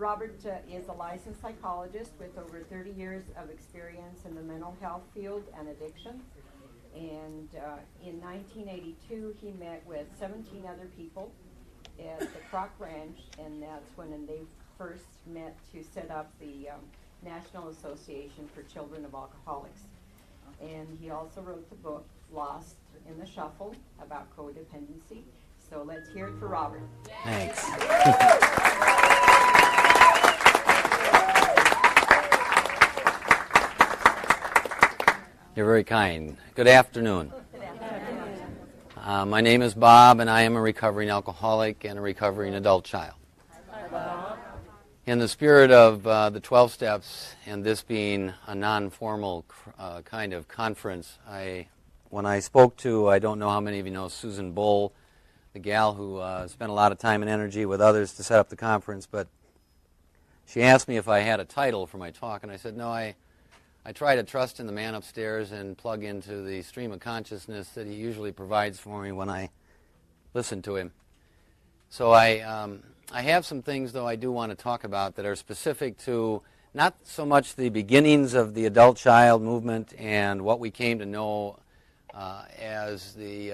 Robert is a licensed psychologist with over 30 years of experience in the mental health field and addiction. And in 1982, he met with 17 other people at the Croc Ranch, and that's when they first met to set up the National Association for Children of Alcoholics. And he also wrote the book, Lost in the Shuffle, about codependency. So let's hear it for Robert. Thanks. You're very kind. Good afternoon. My name is Bob, and I am a recovering alcoholic and a recovering adult child. In the spirit of the 12 steps, and this being a non-formal kind of conference, when I spoke to, I don't know how many of you know Susan Bull, the gal who spent a lot of time and energy with others to set up the conference, but she asked me if I had a title for my talk, and I said, no, I try to trust in the man upstairs and plug into the stream of consciousness that he usually provides for me when I listen to him. So I have some things, though, I do want to talk about that are specific to not so much the beginnings of the adult child movement and what we came to know as the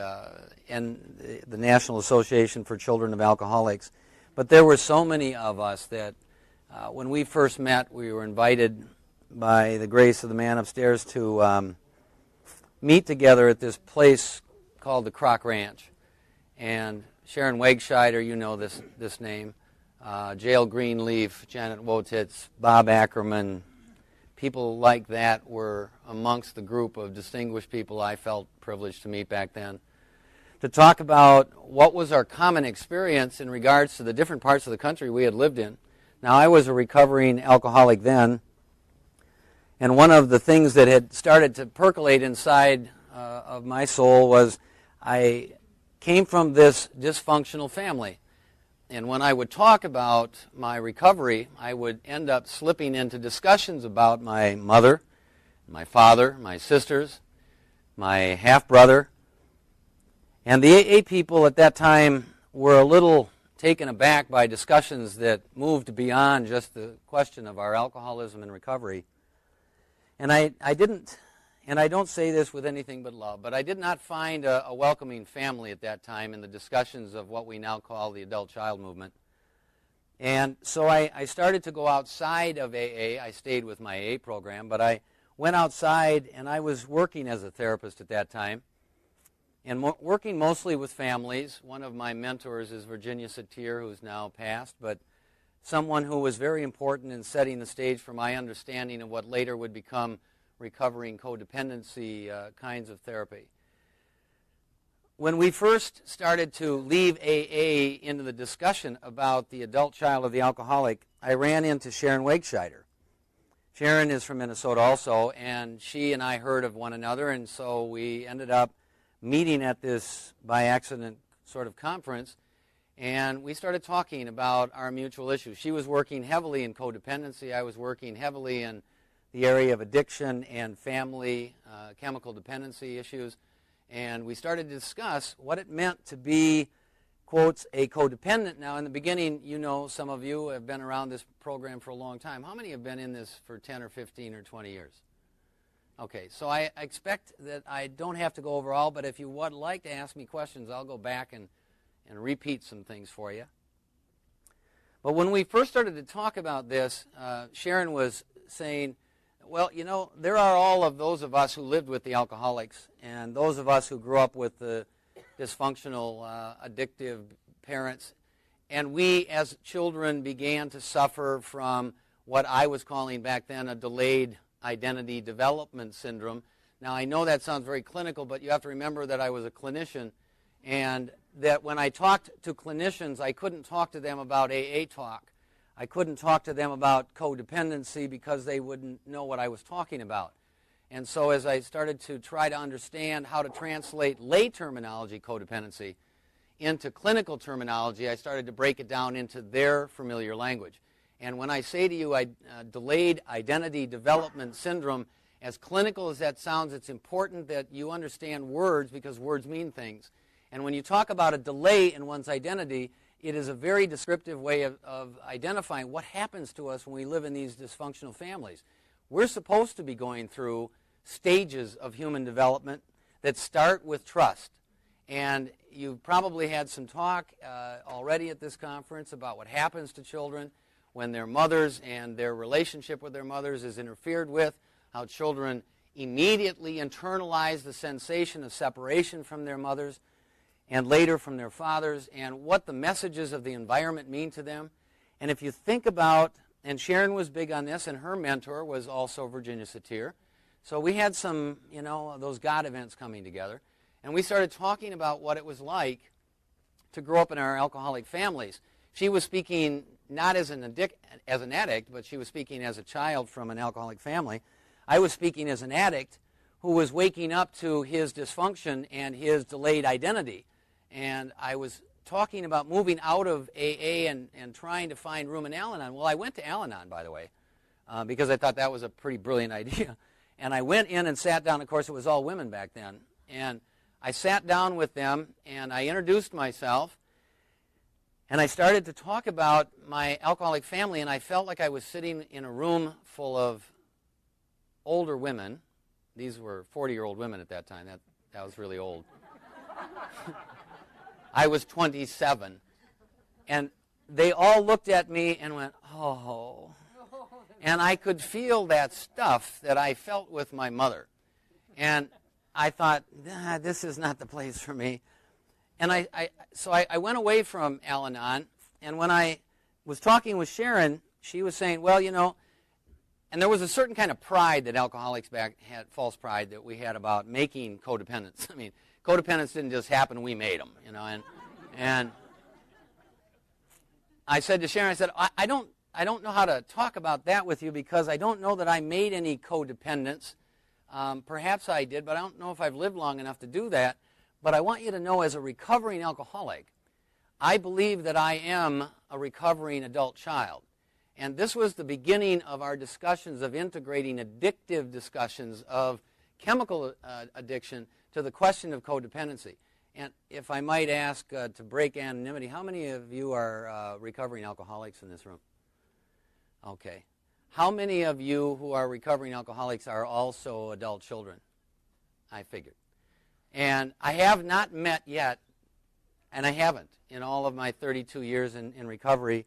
National Association for Children of Alcoholics, but there were so many of us that when we first met, we were invited by the grace of the man upstairs to meet together at this place called the Croc Ranch. And Sharon Wegscheider, you know this name, Jael Greenleaf, Janet Wotitz, Bob Ackerman, people like that were amongst the group of distinguished people I felt privileged to meet back then, to talk about what was our common experience in regards to the different parts of the country we had lived in. Now, I was a recovering alcoholic then, and one of the things that had started to percolate inside of my soul was I came from this dysfunctional family. And when I would talk about my recovery, I would end up slipping into discussions about my mother, my father, my sisters, my half-brother. And the AA people at that time were a little taken aback by discussions that moved beyond just the question of our alcoholism and recovery. And I didn't, and I don't say this with anything but love, but I did not find a welcoming family at that time in the discussions of what we now call the adult child movement. And so I started to go outside of AA. I stayed with my AA program, but I went outside, and I was working as a therapist at that time, and working mostly with families. One of my mentors is Virginia Satir, who's now passed, but someone who was very important in setting the stage for my understanding of what later would become recovering codependency kinds of therapy. When we first started to leave AA into the discussion about the adult child of the alcoholic, I ran into Sharon Wegscheider. Sharon is from Minnesota also, and she and I heard of one another, and so we ended up meeting at this by accident sort of conference. And we started talking about our mutual issues. She was working heavily in codependency. I was working heavily in the area of addiction and family chemical dependency issues. And we started to discuss what it meant to be, quotes, a codependent. Now, in the beginning, you know, some of you have been around this program for a long time. How many have been in this for 10 or 15 or 20 years? Okay, so I expect that I don't have to go over all, but if you would like to ask me questions, I'll go back and repeat some things for you. But when we first started to talk about this, Sharon was saying, well, you know, there are all of those of us who lived with the alcoholics and those of us who grew up with the dysfunctional, addictive parents, and we as children began to suffer from what I was calling back then a delayed identity development syndrome. Now, I know that sounds very clinical, but you have to remember that I was a clinician, and that when I talked to clinicians, I couldn't talk to them about AA talk. I couldn't talk to them about codependency because they wouldn't know what I was talking about. And so as I started to try to understand how to translate lay terminology, codependency, into clinical terminology, I started to break it down into their familiar language. And when I say to you delayed identity development syndrome, as clinical as that sounds, it's important that you understand words because words mean things. And when you talk about a delay in one's identity, it is a very descriptive way of identifying what happens to us when we live in these dysfunctional families. We're supposed to be going through stages of human development that start with trust. And you've probably had some talk already at this conference about what happens to children when their mothers and their relationship with their mothers is interfered with, how children immediately internalize the sensation of separation from their mothers and later from their fathers, and what the messages of the environment mean to them. And if you think about, and Sharon was big on this, and her mentor was also Virginia Satir. So we had some, those God events coming together. And we started talking about what it was like to grow up in our alcoholic families. She was speaking not as an addict, but she was speaking as a child from an alcoholic family. I was speaking as an addict who was waking up to his dysfunction and his delayed identity. And I was talking about moving out of AA and trying to find room in Al-Anon. Well, I went to Al-Anon, by the way, because I thought that was a pretty brilliant idea. And I went in and sat down. Of course, it was all women back then. And I sat down with them, and I introduced myself. And I started to talk about my alcoholic family, and I felt like I was sitting in a room full of older women. These were 40-year-old women at that time. That was really old. I was 27. And they all looked at me and went, oh. And I could feel that stuff that I felt with my mother. And I thought, this is not the place for me. And so I went away from Al-Anon, and when I was talking with Sharon, she was saying, well, and there was a certain kind of pride that alcoholics had, false pride that we had about making codependents. I mean, codependents didn't just happen, we made them, and I said to Sharon, I said, I don't know how to talk about that with you because I don't know that I made any codependents. Perhaps I did, but I don't know if I've lived long enough to do that. But I want you to know, as a recovering alcoholic, I believe that I am a recovering adult child. And this was the beginning of our discussions of integrating addictive discussions of chemical addiction to the question of codependency. And if I might ask to break anonymity, how many of you are recovering alcoholics in this room? Okay. How many of you who are recovering alcoholics are also adult children? I figured. And I have not met yet, and I haven't in all of my 32 years in recovery,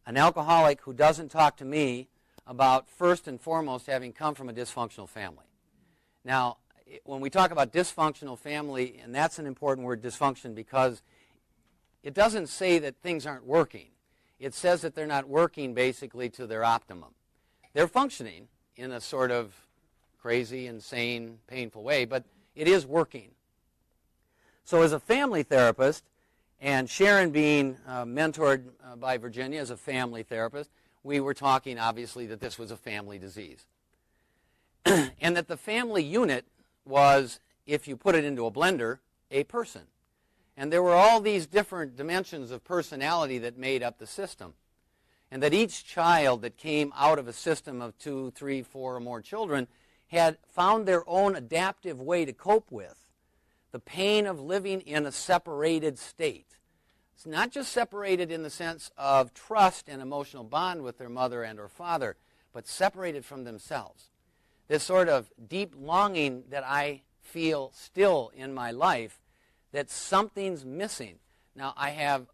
an alcoholic who doesn't talk to me about, first and foremost, having come from a dysfunctional family. Now, when we talk about dysfunctional family, and that's an important word, dysfunction, because it doesn't say that things aren't working. It says that they're not working basically to their optimum. They're functioning in a sort of crazy, insane, painful way, but it is working. So as a family therapist, and Sharon being mentored by Virginia as a family therapist, we were talking, obviously, that this was a family disease. And that the family unit was, if you put it into a blender, a person. And there were all these different dimensions of personality that made up the system. And that each child that came out of a system of 2, 3, 4 or more children had found their own adaptive way to cope with the pain of living in a separated state. It's not just separated in the sense of trust and emotional bond with their mother and or father, but separated from themselves. This sort of deep longing that I feel still in my life that something's missing. Now, I have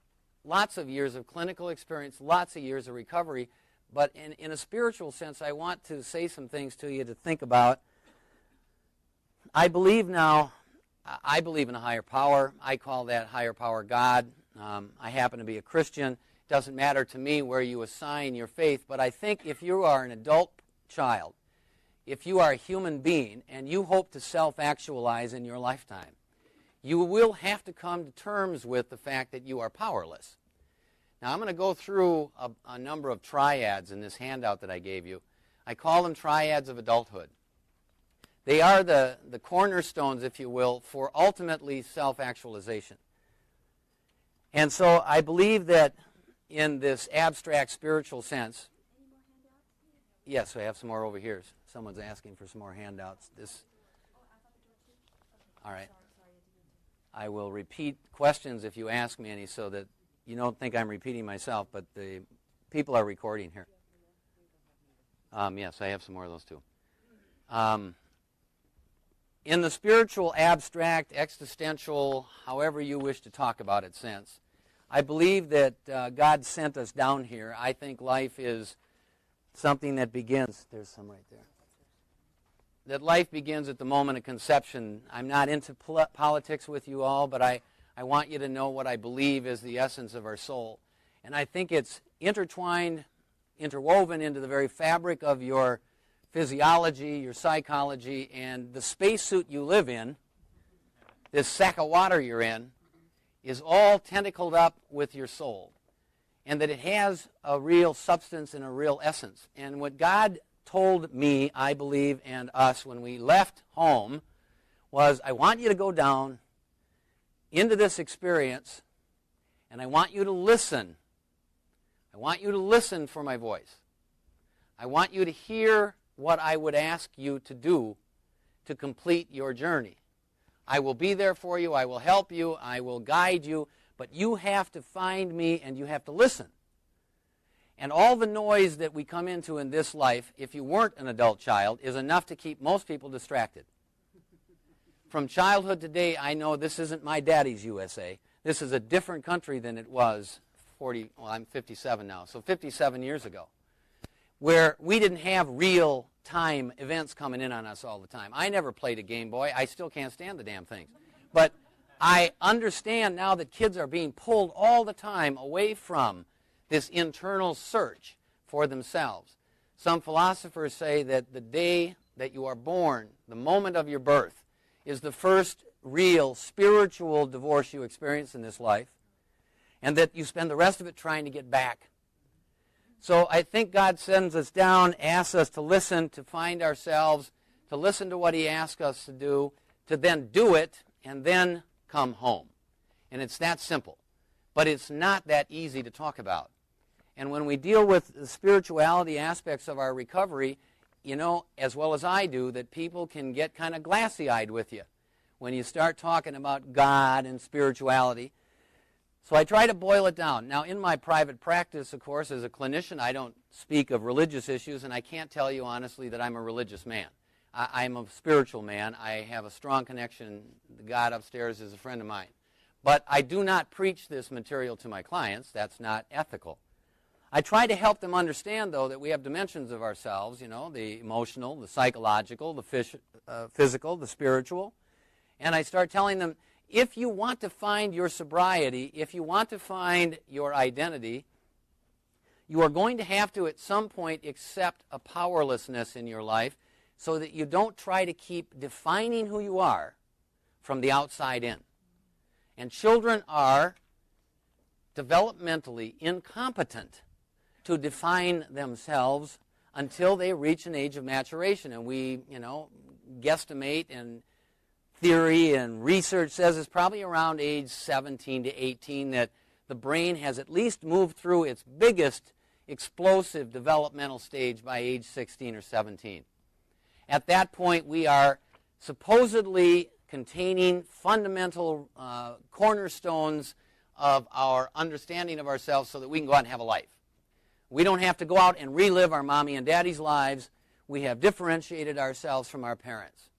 lots of years of clinical experience, lots of years of recovery, but in a spiritual sense, I want to say some things to you to think about. I believe in a higher power. I call that higher power God. I happen to be a Christian. It doesn't matter to me where you assign your faith, but I think if you are an adult child, if you are a human being and you hope to self-actualize in your lifetime, you will have to come to terms with the fact that you are powerless. Now, I'm going to go through a number of triads in this handout that I gave you. I call them triads of adulthood. They are the cornerstones, if you will, for ultimately self-actualization. And so I believe that in this abstract spiritual sense, yes, I have some more over here. Someone's asking for some more handouts. All right. I will repeat questions if you ask me any so that you don't think I'm repeating myself, but the people are recording here. Yes, I have some more of those too. In the spiritual, abstract, existential, however you wish to talk about it sense, I believe that God sent us down here. I think life is something that begins. There's some right there. That life begins at the moment of conception. I'm not into politics with you all, but I want you to know what I believe is the essence of our soul. And I think it's intertwined, interwoven into the very fabric of your physiology, your psychology, and the spacesuit you live in, this sack of water you're in, is all tentacled up with your soul. And that it has a real substance and a real essence. And what God told me, I believe, and us when we left home was, I want you to go down into this experience, and I want you to listen. I want you to listen for my voice. I want you to hear what I would ask you to do to complete your journey. I will be there for you. I will help you. I will guide you. But you have to find me, and you have to listen. And all the noise that we come into in this life, if you weren't an adult child, is enough to keep most people distracted. From childhood to today, I know this isn't my daddy's USA. This is a different country than it was I'm 57 now, so 57 years ago, where we didn't have real-time events coming in on us all the time. I never played a Game Boy. I still can't stand the damn things. But I understand now that kids are being pulled all the time away from this internal search for themselves. Some philosophers say that the day that you are born, the moment of your birth, is the first real spiritual divorce you experience in this life, and that you spend the rest of it trying to get back. So I think God sends us down, asks us to listen, to find ourselves, to listen to what he asks us to do, to then do it, and then come home. And it's that simple. But it's not that easy to talk about. And when we deal with the spirituality aspects of our recovery, you know, as well as I do, that people can get kind of glassy-eyed with you when you start talking about God and spirituality. So I try to boil it down. Now, in my private practice, of course, as a clinician, I don't speak of religious issues, and I can't tell you honestly that I'm a religious man. I'm a spiritual man. I have a strong connection. The God upstairs is a friend of mine. But I do not preach this material to my clients. That's not ethical. I try to help them understand, though, that we have dimensions of ourselves, you know, the emotional, the psychological, the physical, the spiritual. And I start telling them, if you want to find your sobriety, if you want to find your identity, you are going to have to at some point accept a powerlessness in your life so that you don't try to keep defining who you are from the outside in. And children are developmentally incompetent to define themselves until they reach an age of maturation. And we, you know, guesstimate, and theory and research says it's probably around age 17 to 18 that the brain has at least moved through its biggest explosive developmental stage by age 16 or 17. At that point, we are supposedly containing fundamental cornerstones of our understanding of ourselves so that we can go out and have a life. We don't have to go out and relive our mommy and daddy's lives. We have differentiated ourselves from our parents.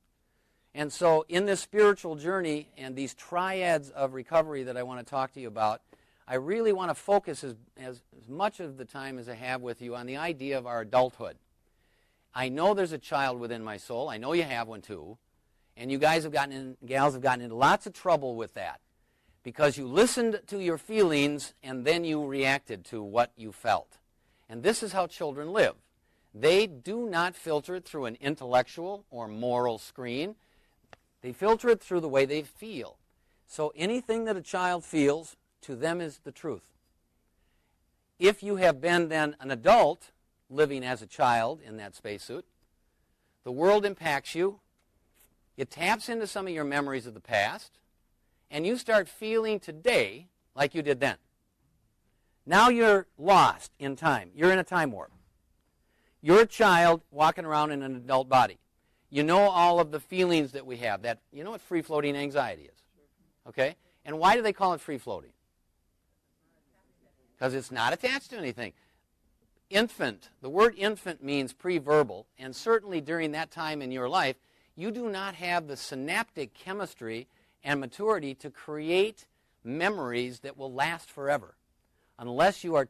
And so in this spiritual journey and these triads of recovery that I want to talk to you about, I really want to focus as much of the time as I have with you on the idea of our adulthood. I know there's a child within my soul. I know you have one too. And you guys have gals have gotten into lots of trouble with that because you listened to your feelings and then you reacted to what you felt. And this is how children live. They do not filter it through an intellectual or moral screen. They filter it through the way they feel. So anything that a child feels, to them is the truth. If you have been then an adult living as a child in that spacesuit, the world impacts you. It taps into some of your memories of the past, and you start feeling today like you did then. Now you're lost in time. You're in a time warp. You're a child walking around in an adult body. You know all of the feelings that we have. That, you know what free-floating anxiety is. Okay? And why do they call it free-floating? because it's not attached to anything. Infant, the word infant means pre-verbal, and certainly during that time in your life, you do not have the synaptic chemistry and maturity to create memories that will last forever. Unless you are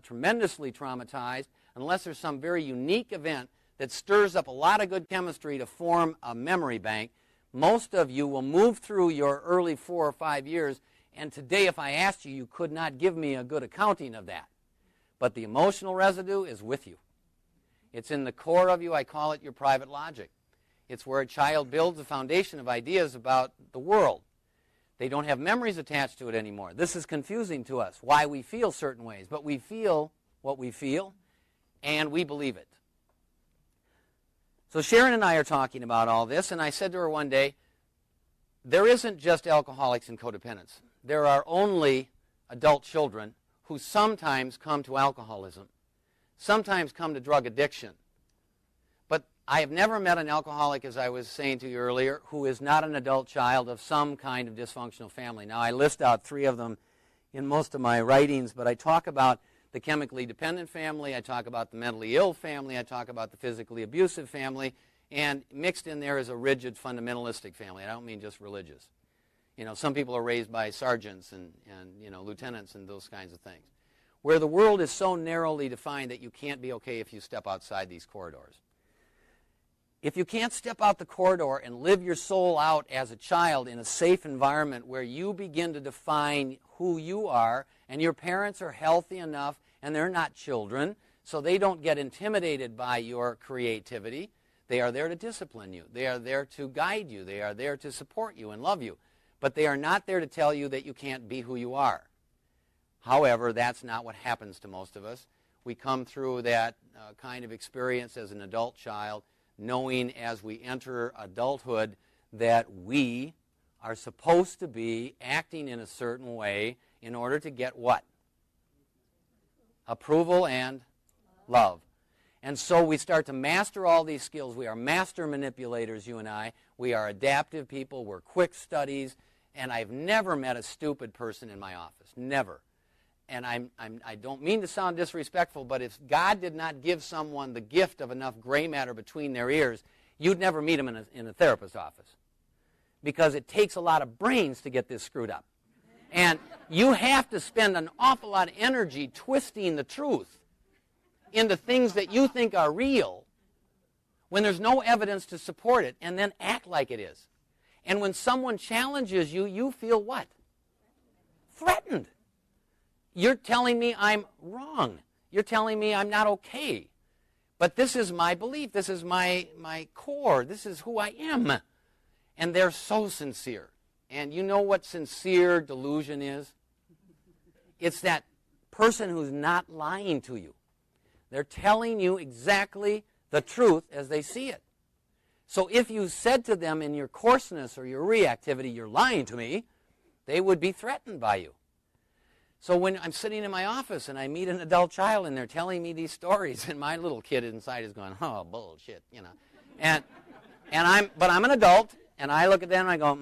tremendously traumatized, unless there's some very unique event that stirs up a lot of good chemistry to form a memory bank, most of you will move through your early 4 or 5 years, and today if I asked you, you could not give me a good accounting of that. But the emotional residue is with you. It's in the core of you. I call it your private logic. It's where a child builds a foundation of ideas about the world. They don't have memories attached to it anymore. This is confusing to us, why we feel certain ways. But we feel what we feel, and we believe it. So Sharon and I are talking about all this, and I said to her one day, there isn't just alcoholics and codependents. There are only adult children who sometimes come to alcoholism, sometimes come to drug addiction. But I have never met an alcoholic, as I was saying to you earlier, who is not an adult child of some kind of dysfunctional family. Now, I list out 3 of them in most of my writings, but I talk about the chemically dependent family, I talk about the mentally ill family, I talk about the physically abusive family, and mixed in there is a rigid fundamentalistic family. I don't mean just religious. You know, some people are raised by sergeants and you know, lieutenants and those kinds of things, where the world is so narrowly defined that you can't be okay if you step outside these corridors. If you can't step out the corridor and live your soul out as a child in a safe environment where you begin to define who you are, and your parents are healthy enough and they're not children, so they don't get intimidated by your creativity. They are there to discipline you. They are there to guide you. They are there to support you and love you. But they are not there to tell you that you can't be who you are. However, that's not what happens to most of us. We come through that kind of experience as an adult child, knowing as we enter adulthood that we are supposed to be acting in a certain way in order to get what? Approval and love. And so we start to master all these skills. We are master manipulators, you and I. We are adaptive people. We're quick studies. And I've never met a stupid person in my office. Never. And I don't mean to sound disrespectful, but if God did not give someone the gift of enough gray matter between their ears, you'd never meet them in a therapist's office. Because it takes a lot of brains to get this screwed up. And you have to spend an awful lot of energy twisting the truth into things that you think are real when there's no evidence to support it, and then act like it is. And when someone challenges you, you feel what? Threatened. You're telling me I'm wrong. You're telling me I'm not okay. But this is my belief. This is my core. This is who I am. And they're so sincere. And you know what sincere delusion is? It's that person who's not lying to you. They're telling you exactly the truth as they see it. So if you said to them in your coarseness or your reactivity, you're lying to me, they would be threatened by you. So when I'm sitting in my office and I meet an adult child and they're telling me these stories, and my little kid inside is going, oh, bullshit, you know. But I'm an adult, and I look at them and I go,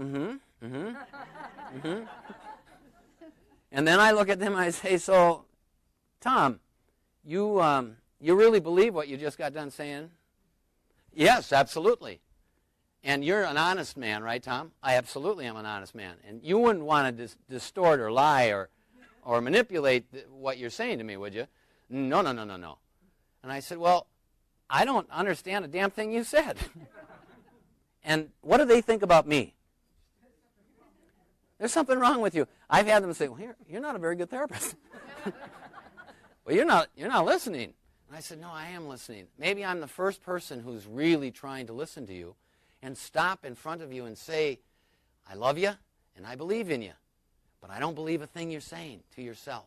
And then I look at them and I say, so, Tom, you really believe what you just got done saying? Yes, absolutely. And you're an honest man, right, Tom? I absolutely am an honest man. And you wouldn't want to distort or lie or manipulate what you're saying to me, would you? No. And I said, well, I don't understand a damn thing you said. And what do they think about me? There's something wrong with you. I've had them say, well, you're not a very good therapist. Well, you're not listening. And I said, no, I am listening. Maybe I'm the first person who's really trying to listen to you and stop in front of you and say, I love you and I believe in you, but I don't believe a thing you're saying to yourself.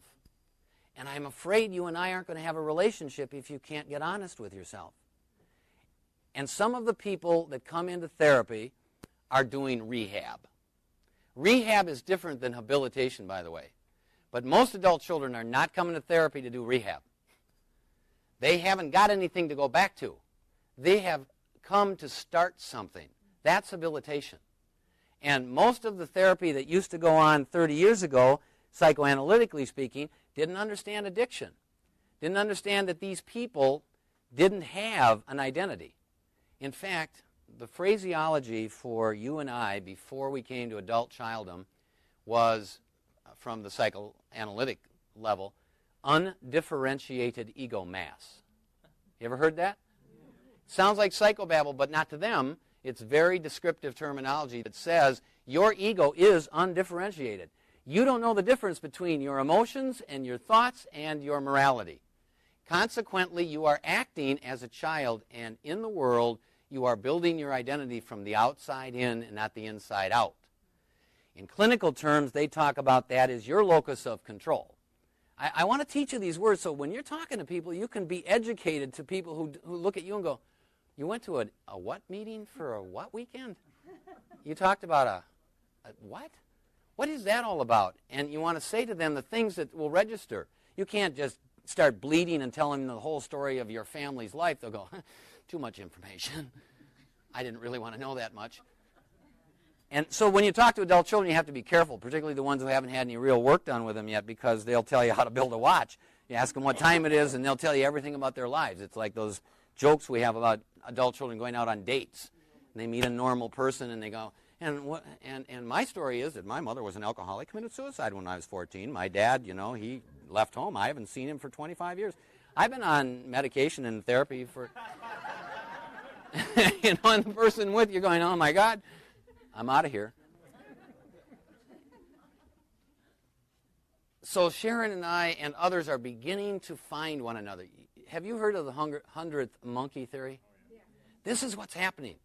And I'm afraid you and I aren't going to have a relationship if you can't get honest with yourself. And some of the people that come into therapy are doing rehab. Rehab is different than habilitation, by the way. But most adult children are not coming to therapy to do rehab. They haven't got anything to go back to. They have come to start something. That's habilitation. And most of the therapy that used to go on 30 years ago, psychoanalytically speaking, didn't understand addiction, didn't understand that these people didn't have an identity. In fact, the phraseology for you and I before we came to adult childdom was, from the psychoanalytic level, undifferentiated ego mass. You ever heard that? Sounds like psychobabble, but not to them. It's very descriptive terminology that says your ego is undifferentiated. You don't know the difference between your emotions and your thoughts and your morality. Consequently, you are acting as a child, and in the world, you are building your identity from the outside in and not the inside out. In clinical terms, they talk about that as your locus of control. I want to teach you these words so when you're talking to people, you can be educated to people who look at you and go, you went to a what meeting for a what weekend? You talked about a what? What is that all about? And you want to say to them the things that will register. You can't just start bleeding and tell them the whole story of your family's life. They'll go, too much information. I didn't really want to know that much. And so when you talk to adult children, you have to be careful, particularly the ones who haven't had any real work done with them yet, because they'll tell you how to build a watch. You ask them what time it is, and they'll tell you everything about their lives. It's like those jokes we have about adult children going out on dates. And they meet a normal person, and they go, and my story is that my mother was an alcoholic, committed suicide when I was 14. My dad, he left home. I haven't seen him for 25 years. I've been on medication and therapy for... and the person with you going, oh, my God, I'm out of here. So Sharon and I and others are beginning to find one another. Have you heard of the 100th monkey theory? Yeah. This is what's happening.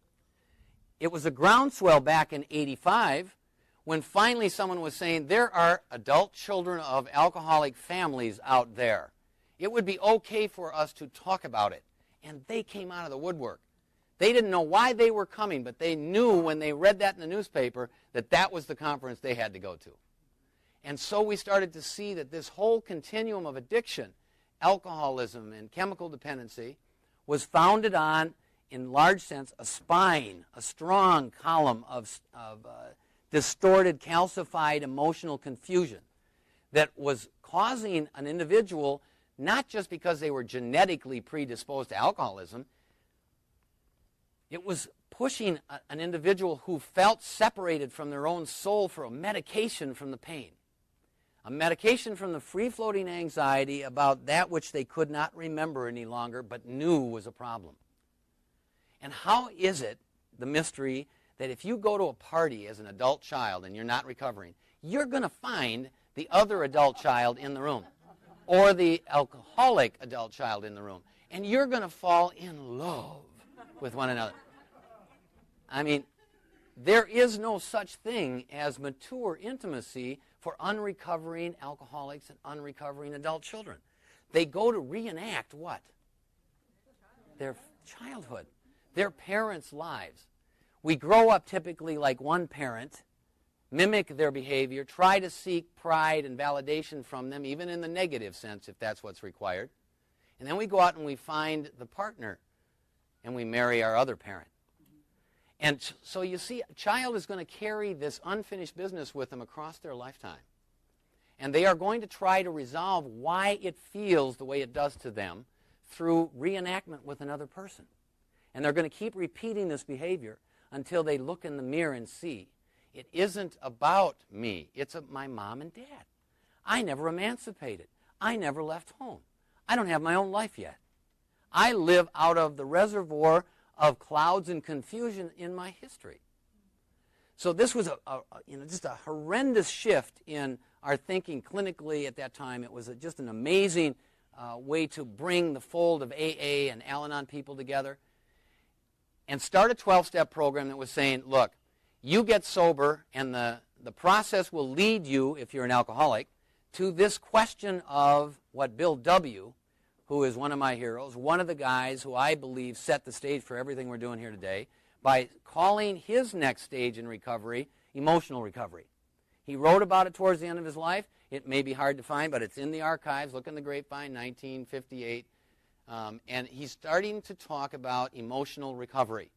It was a groundswell back in '85 when finally someone was saying there are adult children of alcoholic families out there. It would be okay for us to talk about it. And they came out of the woodwork. They didn't know why they were coming, but they knew when they read that in the newspaper that that was the conference they had to go to. And so we started to see that this whole continuum of addiction, alcoholism and chemical dependency, was founded on, in large sense, a spine, a strong column of distorted, calcified emotional confusion that was causing an individual, not just because they were genetically predisposed to alcoholism, it was pushing an individual who felt separated from their own soul for a medication from the pain. A medication from the free-floating anxiety about that which they could not remember any longer but knew was a problem. And how is it, the mystery, that if you go to a party as an adult child and you're not recovering, you're going to find the other adult child in the room or the alcoholic adult child in the room, and you're going to fall in love with one another. I mean, there is no such thing as mature intimacy for unrecovering alcoholics and unrecovering adult children. They go to reenact what? Their childhood, their parents' lives. We grow up typically like one parent, mimic their behavior, try to seek pride and validation from them, even in the negative sense, if that's what's required. And then we go out and we find the partner, and we marry our other parent. And so you see, a child is going to carry this unfinished business with them across their lifetime. And they are going to try to resolve why it feels the way it does to them through reenactment with another person. And they're going to keep repeating this behavior until they look in the mirror and see, it isn't about me. It's my mom and dad. I never emancipated. I never left home. I don't have my own life yet. I live out of the reservoir of clouds and confusion in my history. So this was just a horrendous shift in our thinking clinically at that time. It was just an amazing way to bring the fold of AA and Al-Anon people together and start a 12-step program that was saying, look, you get sober and the process will lead you, if you're an alcoholic, to this question of what Bill W., who is one of my heroes, one of the guys who I believe set the stage for everything we're doing here today, by calling his next stage in recovery emotional recovery. He wrote about it towards the end of his life. It may be hard to find, but it's in the archives. Look in the grapevine, 1958. And he's starting to talk about emotional recovery.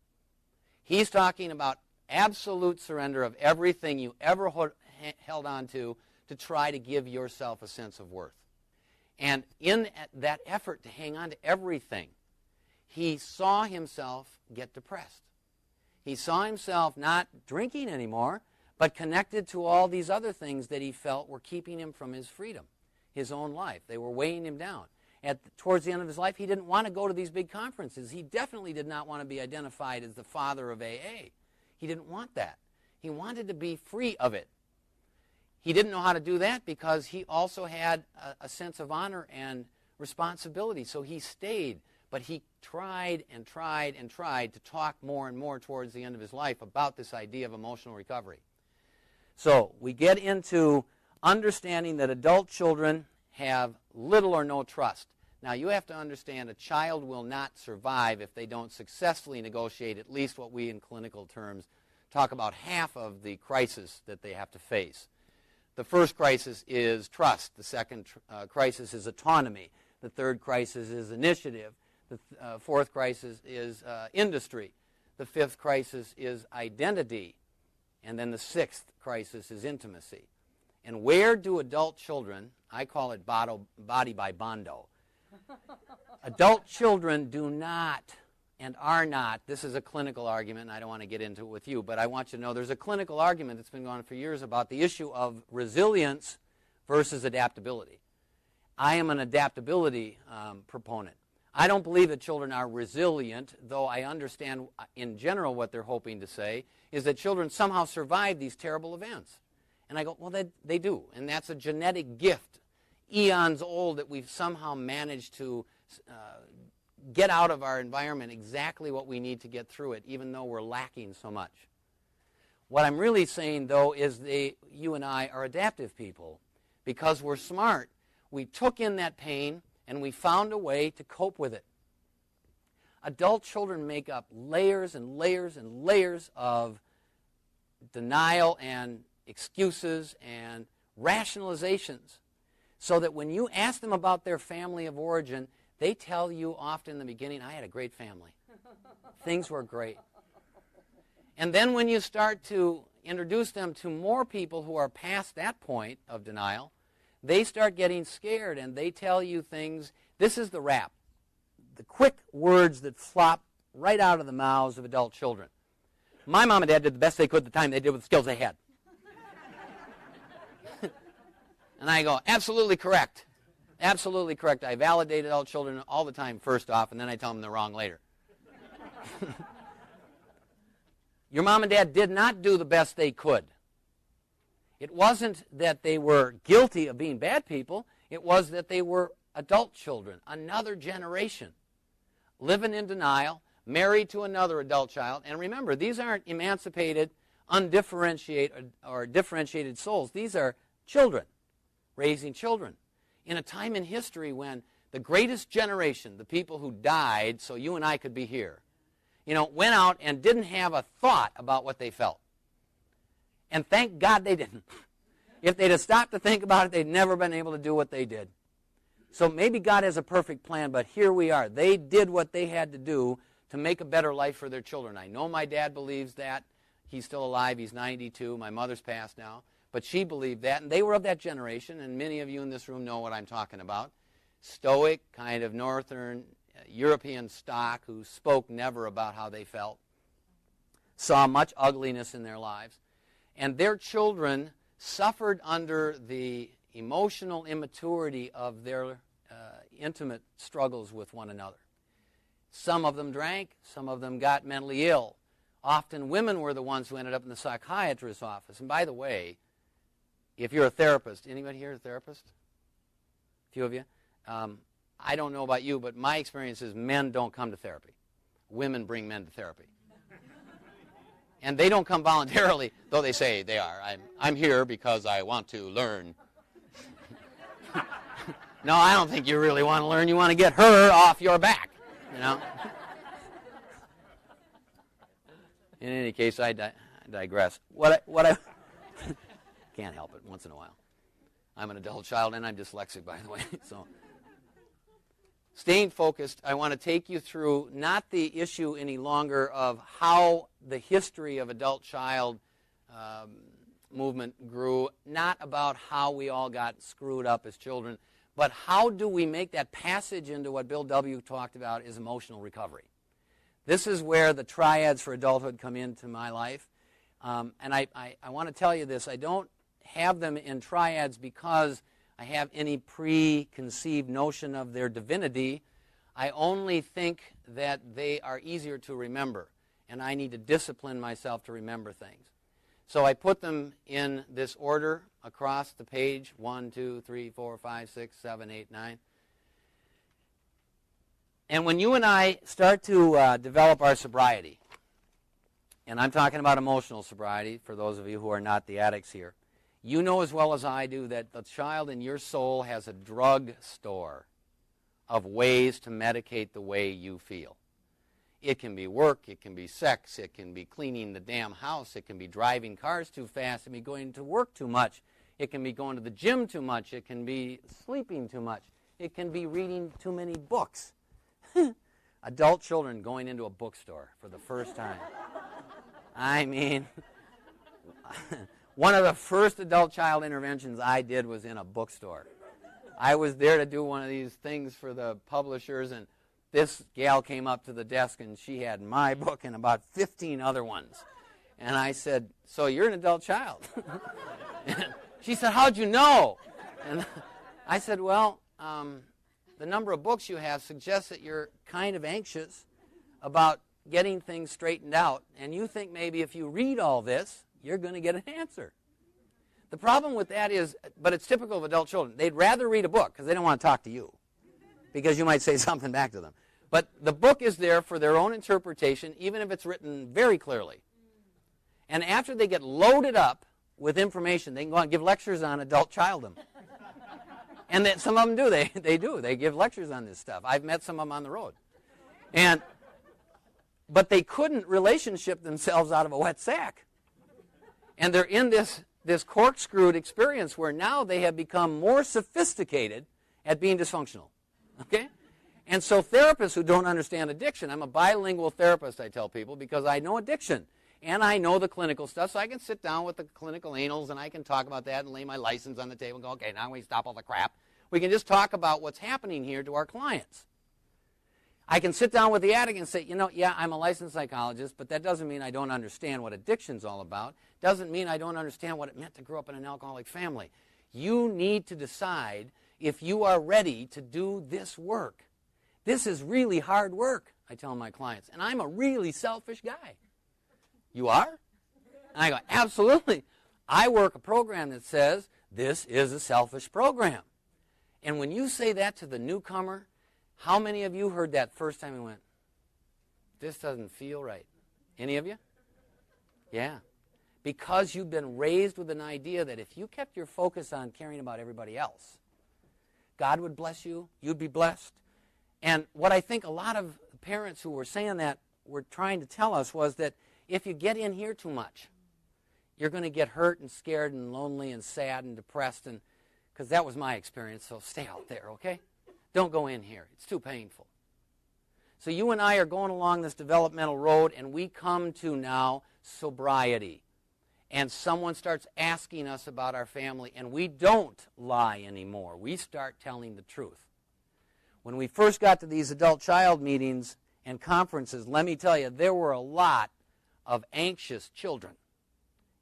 He's talking about absolute surrender of everything you ever held on to try to give yourself a sense of worth. And in that effort to hang on to everything, he saw himself get depressed. He saw himself not drinking anymore, but connected to all these other things that he felt were keeping him from his freedom, his own life. They were weighing him down. Towards the end of his life, he didn't want to go to these big conferences. He definitely did not want to be identified as the father of AA. He didn't want that. He wanted to be free of it. He didn't know how to do that because he also had a sense of honor and responsibility. So he stayed, but he tried and tried and tried to talk more and more towards the end of his life about this idea of emotional recovery. So we get into understanding that adult children have little or no trust. Now, you have to understand a child will not survive if they don't successfully negotiate at least what we in clinical terms talk about half of the crisis that they have to face. The first crisis is trust. The second crisis is autonomy. The third crisis is initiative. The fourth crisis is industry. The fifth crisis is identity. And then the sixth crisis is intimacy. And where do adult children, I call it body by bondo, adult children do not and are not, this is a clinical argument, and I don't want to get into it with you, but I want you to know there's a clinical argument that's been going on for years about the issue of resilience versus adaptability. I am an adaptability proponent. I don't believe that children are resilient, though I understand in general what they're hoping to say, is that children somehow survive these terrible events. And I go, well, they do, and that's a genetic gift, eons old, that we've somehow managed to get out of our environment exactly what we need to get through it, even though we're lacking so much. What I'm really saying, though, is you and I are adaptive people. Because we're smart, we took in that pain and we found a way to cope with it. Adult children make up layers and layers and layers of denial and excuses and rationalizations, so that when you ask them about their family of origin, they tell you often in the beginning, I had a great family. Things were great. And then when you start to introduce them to more people who are past that point of denial, they start getting scared and they tell you things. This is the rap, the quick words that flop right out of the mouths of adult children. My mom and dad did the best they could at the time. They did with the skills they had. And I go, absolutely correct. Absolutely correct. I validate adult children all the time first off, and then I tell them they're wrong later. Your mom and dad did not do the best they could. It wasn't that they were guilty of being bad people. It was that they were adult children, another generation, living in denial, married to another adult child. And remember, these aren't emancipated, undifferentiated, or differentiated souls. These are children, raising children. In a time in history when the greatest generation, the people who died so you and I could be here, went out and didn't have a thought about what they felt. And thank God they didn't. If they'd have stopped to think about it, they'd never been able to do what they did. So maybe God has a perfect plan, but here we are. They did what they had to do to make a better life for their children. I know my dad believes that. He's still alive. He's 92. My mother's passed now. But she believed that, and they were of that generation, and many of you in this room know what I'm talking about. Stoic, kind of northern European stock who spoke never about how they felt, saw much ugliness in their lives, and their children suffered under the emotional immaturity of their intimate struggles with one another. Some of them drank, some of them got mentally ill. Often women were the ones who ended up in the psychiatrist's office. And by the way, if you're a therapist, anybody here a therapist? A few of you? I don't know about you, but my experience is men don't come to therapy. Women bring men to therapy. And they don't come voluntarily, though they say they are. I'm here because I want to learn. No, I don't think you really want to learn. You want to get her off your back, In any case, I digress. What I can't help it once in a while. I'm an adult child, and I'm dyslexic, by the way. So, staying focused, I want to take you through not the issue any longer of how the history of adult-child movement grew, not about how we all got screwed up as children, But how do we make that passage into what Bill W. talked about is emotional recovery? This is where the triads for adulthood come into my life. And I want to tell you this. I don't have them in triads because I have any preconceived notion of their divinity. I only think that they are easier to remember, and I need to discipline myself to remember things. So I put them in this order across the page, 1, 2, 3, 4, 5, 6, 7, 8, 9. And when you and I start to develop our sobriety, and I'm talking about emotional sobriety for those of you who are not the addicts here, you know as well as I do that the child in your soul has a drug store of ways to medicate the way you feel. It can be work, it can be sex, it can be cleaning the damn house, it can be driving cars too fast, it can be going to work too much, it can be going to the gym too much, it can be sleeping too much, it can be reading too many books. Adult children going into a bookstore for the first time. I mean, one of the first adult child interventions I did was in a bookstore. I was there to do one of these things for the publishers, and this gal came up to the desk, and she had my book and about 15 other ones. And I said, "So you're an adult child?" And she said, "How'd you know?" And I said, "Well, the number of books you have suggests that you're kind of anxious about getting things straightened out, and you think maybe if you read all this, you're going to get an answer." The problem with that is, but it's typical of adult children, they'd rather read a book because they don't want to talk to you because you might say something back to them. But the book is there for their own interpretation, even if it's written very clearly. And after they get loaded up with information, they can go out and give lectures on adult childdom. And that some of them do. They do. They give lectures on this stuff. I've met some of them on the road. But they couldn't relationship themselves out of a wet sack. And they're in this corkscrewed experience where now they have become more sophisticated at being dysfunctional. Okay? And so therapists who don't understand addiction, I'm a bilingual therapist, I tell people, because I know addiction. And I know the clinical stuff, so I can sit down with the clinical anals and I can talk about that and lay my license on the table and go, okay, now we stop all the crap. We can just talk about what's happening here to our clients. I can sit down with the addict and say, yeah, I'm a licensed psychologist, but that doesn't mean I don't understand what addiction's all about. Doesn't mean I don't understand what it meant to grow up in an alcoholic family. You need to decide if you are ready to do this work. This is really hard work, I tell my clients, and I'm a really selfish guy. You are? And I go, absolutely. I work a program that says this is a selfish program. And when you say that to the newcomer, how many of you heard that first time and went, this doesn't feel right? Any of you? Yeah. Because you've been raised with an idea that if you kept your focus on caring about everybody else, God would bless you, you'd be blessed. And what I think a lot of parents who were saying that were trying to tell us was that if you get in here too much, you're going to get hurt and scared and lonely and sad and depressed, and because that was my experience, so stay out there, okay? Don't go in here. It's too painful. So you and I are going along this developmental road, and we come to now sobriety. And someone starts asking us about our family, and we don't lie anymore. We start telling the truth. When we first got to these adult-child meetings and conferences, let me tell you, there were a lot of anxious children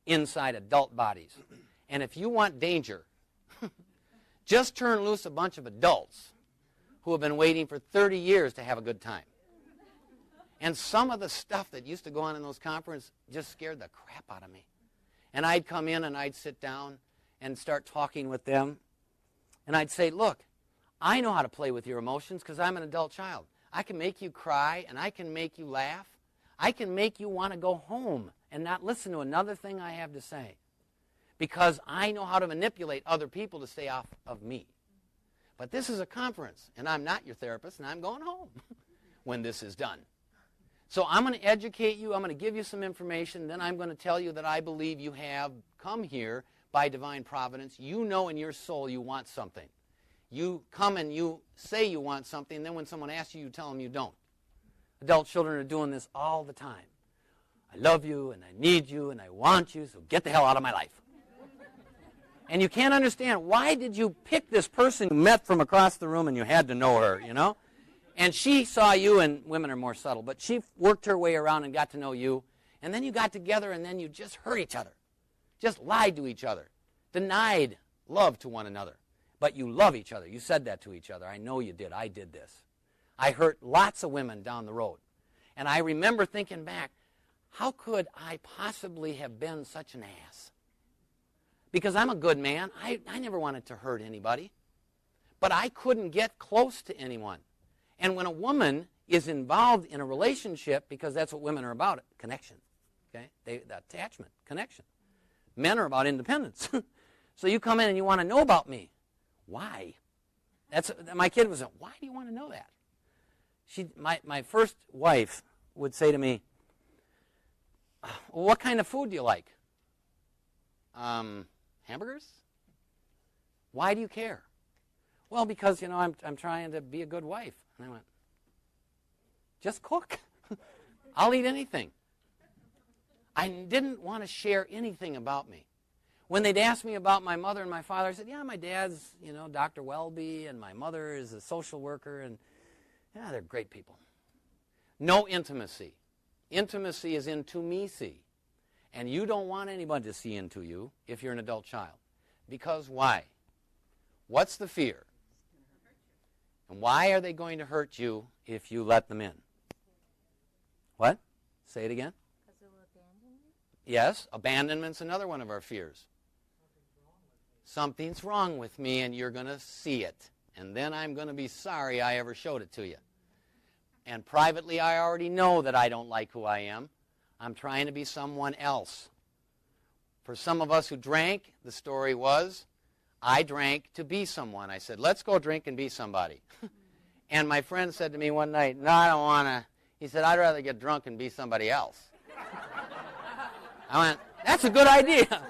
inside adult bodies. And if you want danger, just turn loose a bunch of adults who have been waiting for 30 years to have a good time. And some of the stuff that used to go on in those conferences just scared the crap out of me. And I'd come in and I'd sit down and start talking with them. And I'd say, look, I know how to play with your emotions because I'm an adult child. I can make you cry and I can make you laugh. I can make you want to go home and not listen to another thing I have to say because I know how to manipulate other people to stay off of me. But this is a conference, and I'm not your therapist, and I'm going home when this is done. So I'm going to educate you. I'm going to give you some information. Then I'm going to tell you that I believe you have come here by divine providence. You know in your soul you want something. You come and you say you want something, and then when someone asks you, you tell them you don't. Adult children are doing this all the time. I love you, and I need you, and I want you, so get the hell out of my life. And you can't understand, why did you pick this person you met from across the room and you had to know her, you know? And she saw you, and women are more subtle, but she worked her way around and got to know you. And then you got together and then you just hurt each other. Just lied to each other. Denied love to one another. But you love each other. You said that to each other. I know you did. I did this. I hurt lots of women down the road. And I remember thinking back, how could I possibly have been such an ass? Because I'm a good man. I never wanted to hurt anybody. But I couldn't get close to anyone. And when a woman is involved in a relationship, because that's what women are about, connection. Okay? Attachment, connection. Men are about independence. So you come in and you want to know about me. Why? My kid was, why do you want to know that? My first wife would say to me, well, what kind of food do you like? Hamburgers? Why do you care? Well, because, I'm trying to be a good wife. And I went, just cook. I'll eat anything. I didn't want to share anything about me. When they'd ask me about my mother and my father, I said, yeah, my dad's, Dr. Welby, and my mother is a social worker, and yeah, they're great people. No intimacy. Intimacy is intimacy. And you don't want anybody to see into you if you're an adult child. Because why? What's the fear? And why are they going to hurt you if you let them in? What? Say it again. Because they will abandon you? Yes, abandonment's another one of our fears. Something's wrong with me, and you're going to see it. And then I'm going to be sorry I ever showed it to you. And privately, I already know that I don't like who I am. I'm trying to be someone else. For some of us who drank, the story was, I drank to be someone. I said, let's go drink and be somebody. And my friend said to me one night, no, I don't want to. He said, I'd rather get drunk and be somebody else. I went, that's a good idea.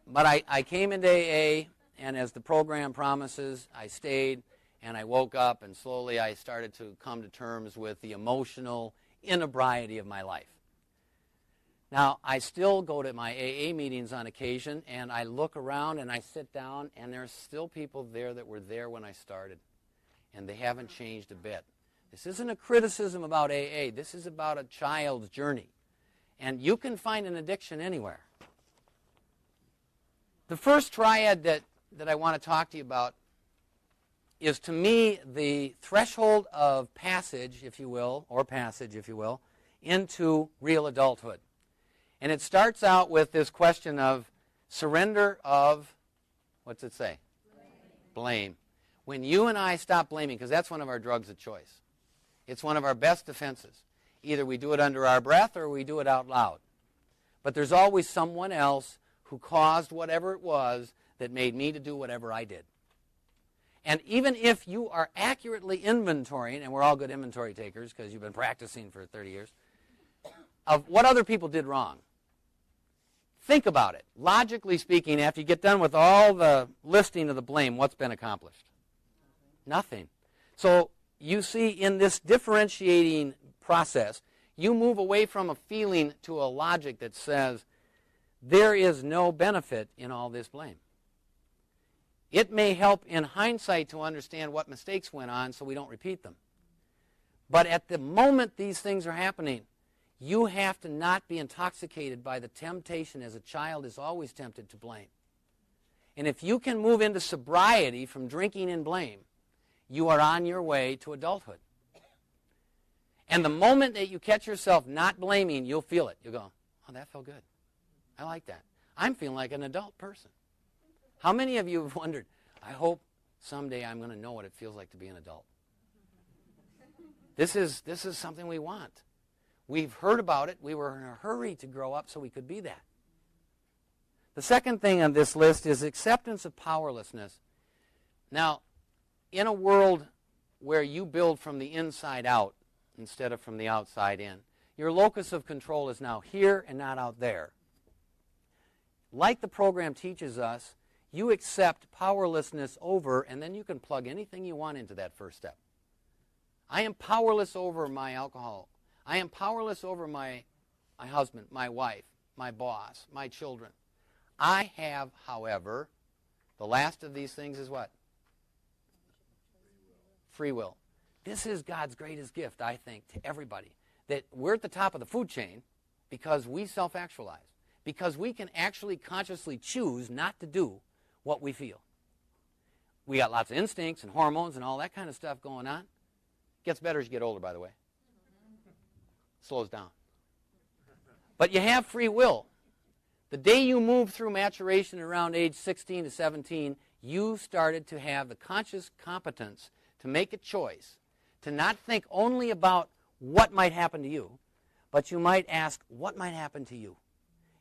But I came into AA, and as the program promises, I stayed, and I woke up, and slowly I started to come to terms with the emotional inebriety of my life. Now, I still go to my AA meetings on occasion, and I look around, and I sit down, and there's still people there that were there when I started, and they haven't changed a bit. This isn't a criticism about AA. This is about a child's journey. And you can find an addiction anywhere. The first triad that I want to talk to you about is, to me, the threshold of passage, if you will, into real adulthood. And it starts out with this question of surrender of, what's it say? Blame. When you and I stop blaming, because that's one of our drugs of choice. It's one of our best defenses. Either we do it under our breath or we do it out loud. But there's always someone else who caused whatever it was that made me to do whatever I did. And even if you are accurately inventorying, and we're all good inventory takers because you've been practicing for 30 years, of what other people did wrong, think about it. Logically speaking, after you get done with all the listing of the blame, what's been accomplished? Nothing. So you see, in this differentiating process, you move away from a feeling to a logic that says, there is no benefit in all this blame. It may help in hindsight to understand what mistakes went on so we don't repeat them. But at the moment these things are happening, you have to not be intoxicated by the temptation, as a child is always tempted to blame. And if you can move into sobriety from drinking in blame, you are on your way to adulthood. And the moment that you catch yourself not blaming, you'll feel it. You'll go, oh, that felt good. I like that. I'm feeling like an adult person. How many of you have wondered, I hope someday I'm going to know what it feels like to be an adult? This is something we want. We've heard about it. We were in a hurry to grow up so we could be that. The second thing on this list is acceptance of powerlessness. Now, in a world where you build from the inside out instead of from the outside in, your locus of control is now here and not out there. Like the program teaches us, you accept powerlessness over, and then you can plug anything you want into that first step. I am powerless over my alcohol. I am powerless over my my husband, my wife, my boss, my children. I have, however, the last of these things is what? Free will. This is God's greatest gift, I think, to everybody. That we're at the top of the food chain because we self-actualize. Because we can actually consciously choose not to do what we feel. We got lots of instincts and hormones and all that kind of stuff going on. Gets better as you get older, by the way. Slows down. But you have free will. The day you moved through maturation around age 16 to 17, you started to have the conscious competence to make a choice, to not think only about what might happen to you, but you might ask, what might happen to you?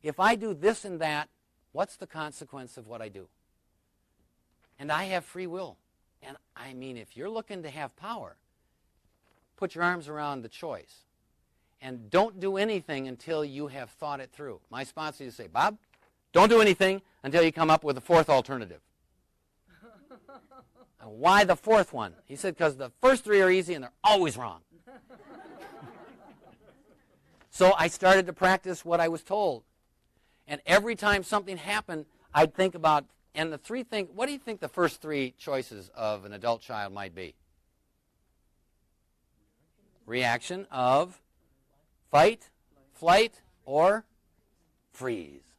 If I do this and that, what's the consequence of what I do? And I have free will. And I mean, if you're looking to have power, put your arms around the choice. And don't do anything until you have thought it through. My sponsor used to say, Bob, don't do anything until you come up with a fourth alternative. And why the fourth one? He said, because the first three are easy and they're always wrong. So I started to practice what I was told. And every time something happened, I'd think about, and the three things, what do you think the first three choices of an adult child might be? Reaction of fight, flight, or freeze.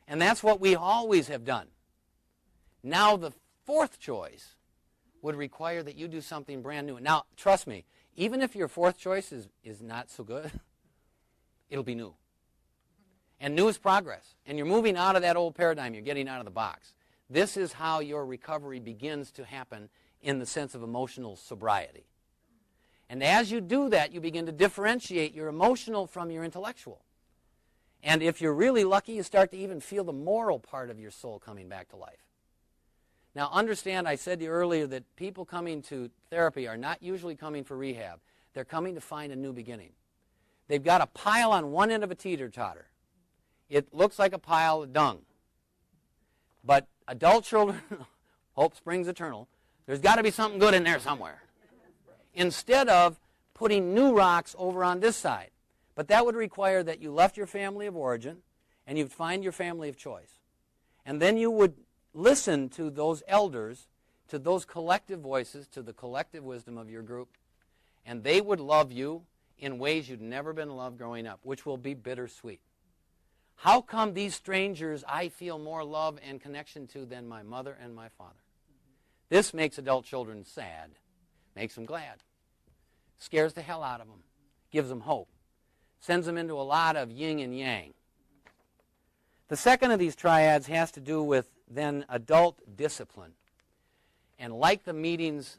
And that's what we always have done. Now the fourth choice would require that you do something brand new. Now, trust me, even if your fourth choice is not so good, it'll be new. And new is progress. And you're moving out of that old paradigm. You're getting out of the box. This is how your recovery begins to happen in the sense of emotional sobriety. And as you do that, you begin to differentiate your emotional from your intellectual. And if you're really lucky, you start to even feel the moral part of your soul coming back to life. Now understand, I said to you earlier that people coming to therapy are not usually coming for rehab. They're coming to find a new beginning. They've got a pile on one end of a teeter-totter. It looks like a pile of dung. But adult children, hope springs eternal, there's got to be something good in there somewhere. Instead of putting new rocks over on this side. But that would require that you left your family of origin and you'd find your family of choice. And then you would listen to those elders, to those collective voices, to the collective wisdom of your group, and they would love you in ways you'd never been loved growing up, which will be bittersweet. How come these strangers I feel more love and connection to than my mother and my father? This makes adult children sad, makes them glad, scares the hell out of them, gives them hope, sends them into a lot of yin and yang. The second of these triads has to do with then adult discipline. And like the meetings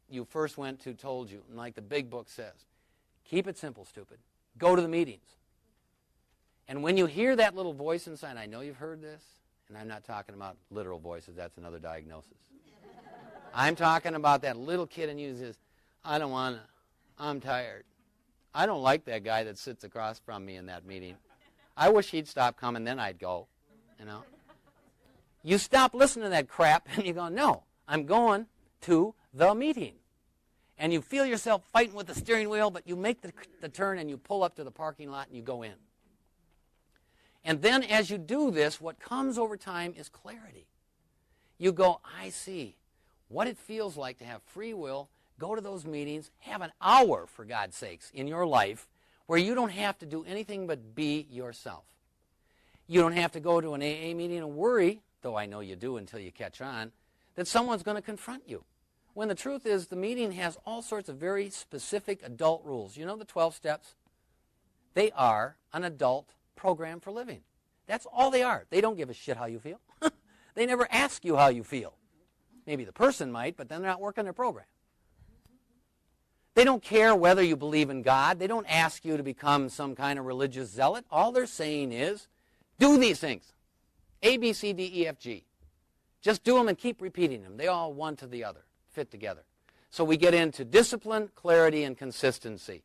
you first went to told you, and like the big book says, keep it simple, stupid. Go to the meetings. And when you hear that little voice inside, I know you've heard this, and I'm not talking about literal voices, that's another diagnosis. I'm talking about that little kid in you who says, I don't want to, I'm tired. I don't like that guy that sits across from me in that meeting. I wish he'd stop coming, then I'd go, you know. You stop listening to that crap, and you go, no, I'm going to the meeting. And you feel yourself fighting with the steering wheel, but you make the turn, and you pull up to the parking lot, and you go in. And then as you do this, what comes over time is clarity. You go, I see what it feels like to have free will, go to those meetings, have an hour, for God's sakes, in your life where you don't have to do anything but be yourself. You don't have to go to an AA meeting and worry, though I know you do until you catch on, that someone's going to confront you. When the truth is the meeting has all sorts of very specific adult rules. You know the 12 steps? They are an adult program for living. That's all they are. They don't give a shit how you feel. They never ask you how you feel. Maybe the person might, but then they're not working their program. They don't care whether you believe in God. They don't ask you to become some kind of religious zealot. All they're saying is, do these things. A, B, C, D, E, F, G. Just do them and keep repeating them. They all one to the other, fit together. So we get into discipline, clarity, and consistency.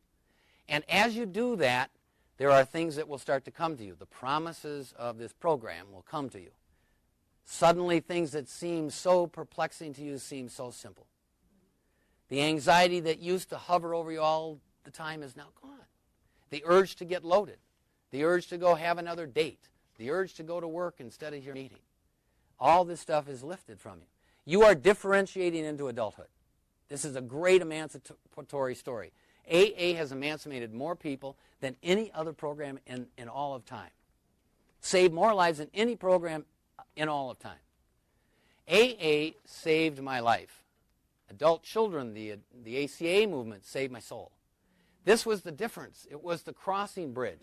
And as you do that, there are things that will start to come to you. The promises of this program will come to you. Suddenly, things that seem so perplexing to you seem so simple. The anxiety that used to hover over you all the time is now gone. The urge to get loaded, the urge to go have another date, the urge to go to work instead of your meeting. All this stuff is lifted from you. You are differentiating into adulthood. This is a great emancipatory story. AA has emancipated more people than any other program in all of time. Saved more lives than any program in all of time. AA saved my life. Adult children, the ACA movement saved my soul. This was the difference. It was the crossing bridge.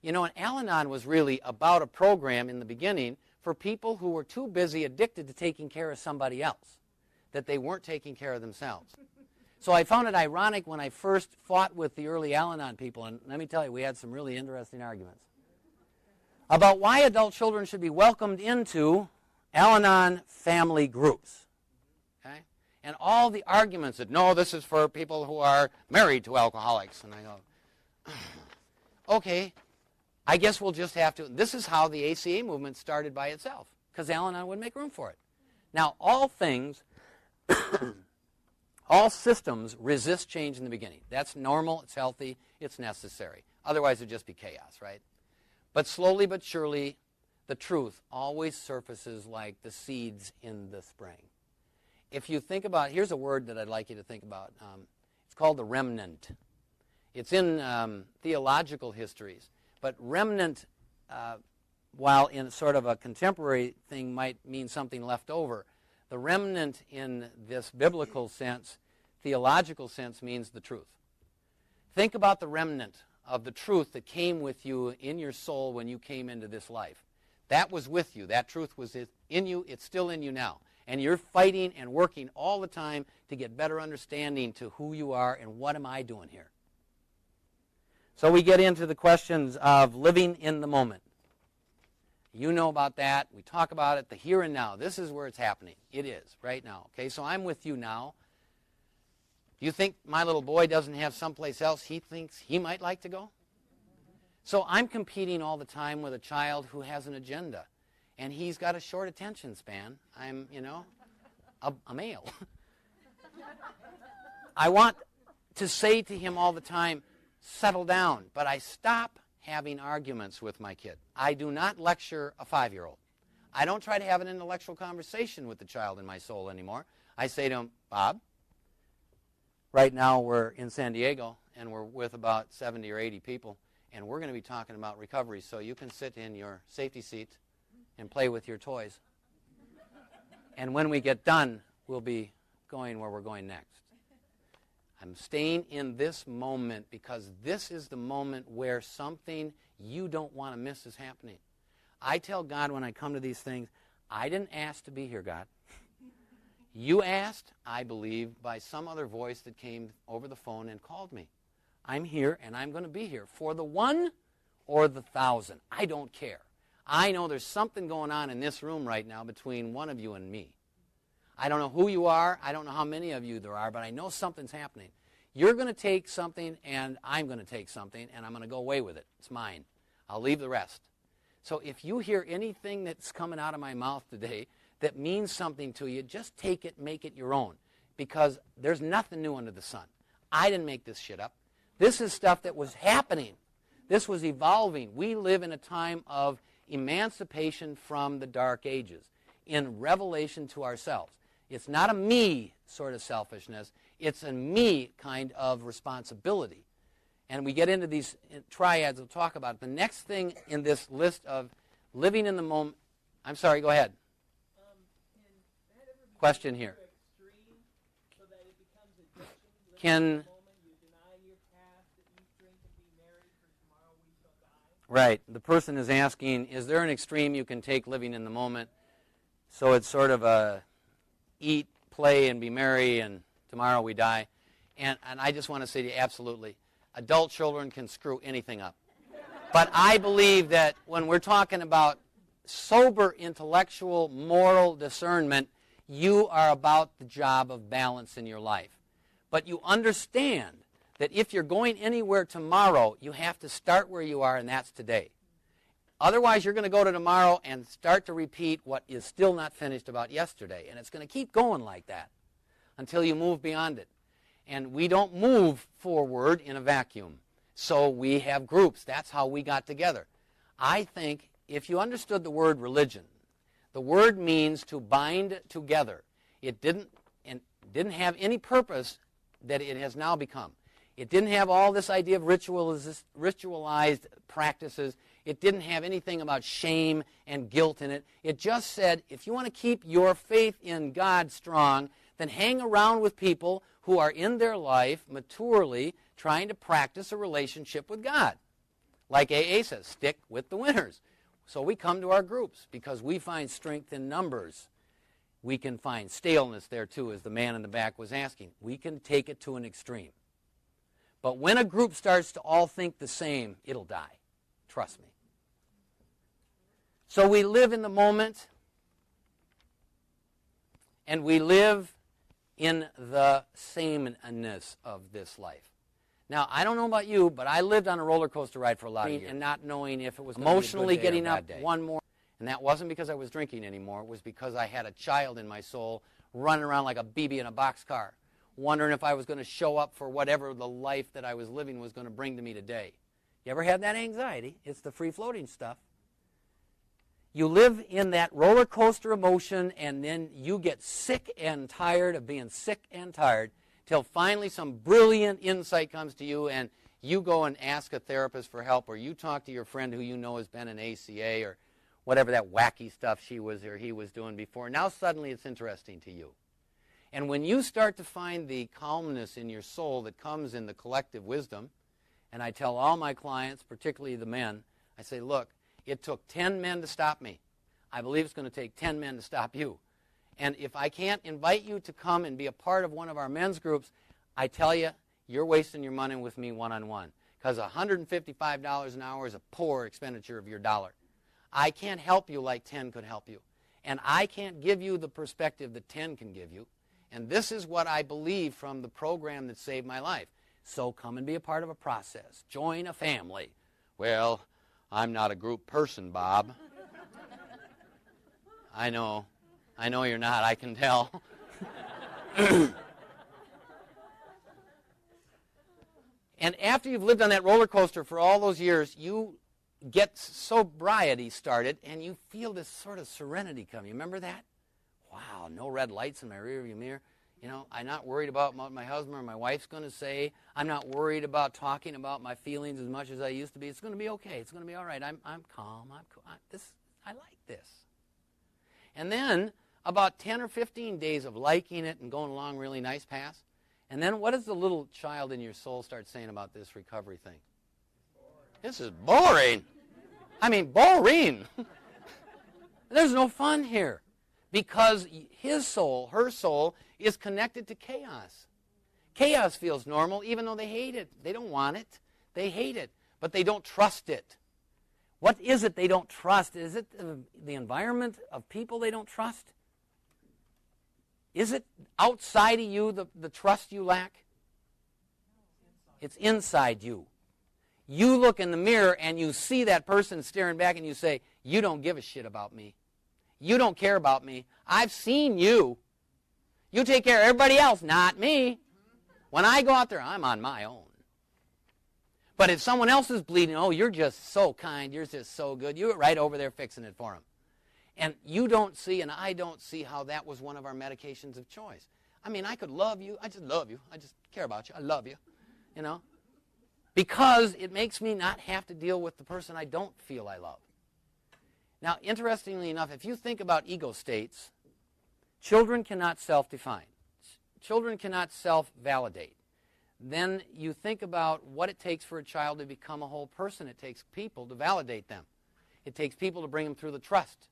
You know, and Al-Anon was really about a program in the beginning for people who were too busy addicted to taking care of somebody else, that they weren't taking care of themselves. So I found it ironic when I first fought with the early Al-Anon people, and let me tell you, we had some really interesting arguments about why adult children should be welcomed into Al-Anon family groups. Okay? And all the arguments that, no, this is for people who are married to alcoholics. And I go, okay, I guess we'll just have to. This is how the ACA movement started by itself, because Al-Anon wouldn't make room for it. Now, all things, all systems resist change in the beginning. That's normal, it's healthy, it's necessary. Otherwise, it'd just be chaos, right? But slowly but surely, the truth always surfaces like the seeds in the spring. If you think about, here's a word that I'd like you to think about. It's called the remnant. It's in theological histories. But remnant, while in sort of a contemporary thing might mean something left over, the remnant in this biblical sense, theological sense, means the truth. Think about the remnant of the truth that came with you in your soul when you came into this life. That was with you. That truth was in you. It's still in you now. And you're fighting and working all the time to get better understanding to who you are and what am I doing here. So we get into the questions of living in the moment. You know about that. We talk about it, the here and now. This is where it's happening. It is, right now. Okay, so I'm with you now. Do you think my little boy doesn't have someplace else he thinks he might like to go? So I'm competing all the time with a child who has an agenda. And he's got a short attention span. I'm, a male. I want to say to him all the time, settle down. But I stop having arguments with my kid. I do not lecture a 5-year-old. I don't try to have an intellectual conversation with the child in my soul anymore. I say to him, Bob, right now we're in San Diego, and we're with about 70 or 80 people, and we're going to be talking about recovery, so you can sit in your safety seat and play with your toys. And when we get done, we'll be going where we're going next. I'm staying in this moment because this is the moment where something you don't want to miss is happening. I tell God when I come to these things, I didn't ask to be here, God. You asked, I believe, by some other voice that came over the phone and called me. I'm here, and I'm going to be here for the 1 or the 1,000. I don't care. I know there's something going on in this room right now between one of you and me. I don't know who you are. I don't know how many of you there are, but I know something's happening. You're going to take something, and I'm going to take something, and I'm going to go away with it. It's mine. I'll leave the rest. So if you hear anything that's coming out of my mouth today that means something to you, just take it, make it your own, because there's nothing new under the sun. I didn't make this shit up. This is stuff that was happening. This was evolving. We live in a time of emancipation from the dark ages, in revelation to ourselves. It's not a me sort of selfishness. It's a me kind of responsibility. And we get into these triads we'll talk about. The next thing in this list of living in the moment, I'm sorry, go ahead. Question here. Can right, the person is asking, is there an extreme you can take living in the moment? So it's sort of a eat, play, and be merry, and tomorrow we die. And I just want to say to you, absolutely. Adult children can screw anything up. But I believe that when we're talking about sober intellectual, moral discernment, you are about the job of balance in your life. But you understand that if you're going anywhere tomorrow, you have to start where you are, and that's today. Otherwise, you're going to go to tomorrow and start to repeat what is still not finished about yesterday. And it's going to keep going like that until you move beyond it. And we don't move forward in a vacuum. So we have groups. That's how we got together. I think if you understood the word religion, the word means to bind together. It didn't have any purpose that it has now become. It didn't have all this idea of ritualized practices. It didn't have anything about shame and guilt in it. It just said, if you want to keep your faith in God strong, then hang around with people who are in their life maturely trying to practice a relationship with God. Like AA says, stick with the winners. So we come to our groups because we find strength in numbers. We can find staleness there too, as the man in the back was asking. We can take it to an extreme. But when a group starts to all think the same, it'll die. Trust me. So we live in the moment, and we live in the sameness of this life. Now, I don't know about you, but I lived on a roller coaster ride for a lot of years, and not knowing if it was emotionally getting up one more. And that wasn't because I was drinking anymore. It was because I had a child in my soul running around like a BB in a boxcar, wondering if I was going to show up for whatever the life that I was living was going to bring to me today. You ever had that anxiety? It's the free-floating stuff. You live in that roller coaster emotion, and then you get sick and tired of being sick and tired till finally some brilliant insight comes to you, and you go and ask a therapist for help, or you talk to your friend who you know has been an ACA or whatever that wacky stuff she was or he was doing before. Now suddenly it's interesting to you. And when you start to find the calmness in your soul that comes in the collective wisdom, and I tell all my clients, particularly the men, I say, look, it took 10 men to stop me. I believe it's going to take 10 men to stop you. And if I can't invite you to come and be a part of one of our men's groups, I tell you, you're wasting your money with me one-on-one, because $155 an hour is a poor expenditure of your dollar. I can't help you like 10 could help you. And I can't give you the perspective that 10 can give you. And this is what I believe from the program that saved my life. So come and be a part of a process. Join a family. Well, I'm not a group person, Bob. I know you're not, I can tell. And after you've lived on that roller coaster for all those years, you get sobriety started, and you feel this sort of serenity come. You remember that? Wow, no red lights in my rearview mirror. You know, I'm not worried about what my husband or my wife's going to say. I'm not worried about talking about my feelings as much as I used to be. It's going to be okay. It's going to be all right. I'm calm. I'm cool. I like this. And then about 10 or 15 days of liking it and going along really nice pass. And then what does the little child in your soul start saying about this recovery thing? This is boring. I mean, boring. There's no fun here. Because his soul, her soul, is connected to chaos. Chaos feels normal even though they hate it. They don't want it. They hate it. But they don't trust it. What is it they don't trust? Is it the environment of people they don't trust? Is it outside of you, the trust you lack? It's inside you. You look in the mirror and you see that person staring back and you say, you don't give a shit about me. You don't care about me. I've seen you. You take care of everybody else, not me. When I go out there, I'm on my own. But if someone else is bleeding, oh, you're just so kind. You're just so good. You're right over there fixing it for them. And you don't see, and I don't see how that was one of our medications of choice. I mean, I could love you. I just love you. I just care about you. I love you, you know. Because it makes me not have to deal with the person I don't feel I love. Now, interestingly enough, if you think about ego states, children cannot self-define. Children cannot self-validate. Then you think about what it takes for a child to become a whole person. It takes people to validate them. It takes people to bring them through the trust,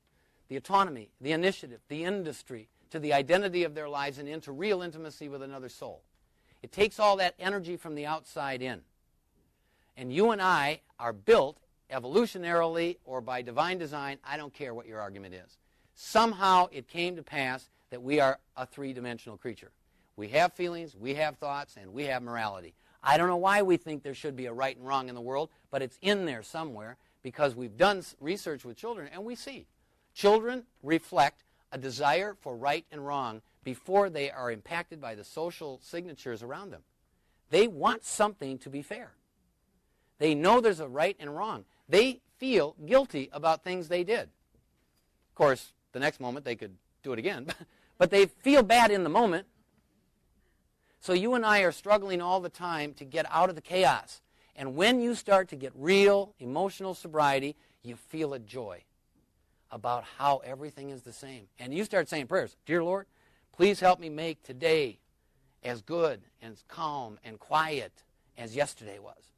the autonomy, the initiative, the industry, to the identity of their lives and into real intimacy with another soul. It takes all that energy from the outside in. And you and I are built evolutionarily or by divine design. I don't care what your argument is. Somehow it came to pass that we are a three-dimensional creature. We have feelings, we have thoughts, and we have morality. I don't know why we think there should be a right and wrong in the world, but it's in there somewhere because we've done research with children and we see. Children reflect a desire for right and wrong before they are impacted by the social signatures around them. They want something to be fair. They know there's a right and wrong. They feel guilty about things they did. Of course, the next moment they could do it again, but they feel bad in the moment. So you and I are struggling all the time to get out of the chaos. And when you start to get real emotional sobriety, you feel a joy about how everything is the same. And you start saying prayers. Dear Lord, please help me make today as good and as calm and quiet as yesterday was.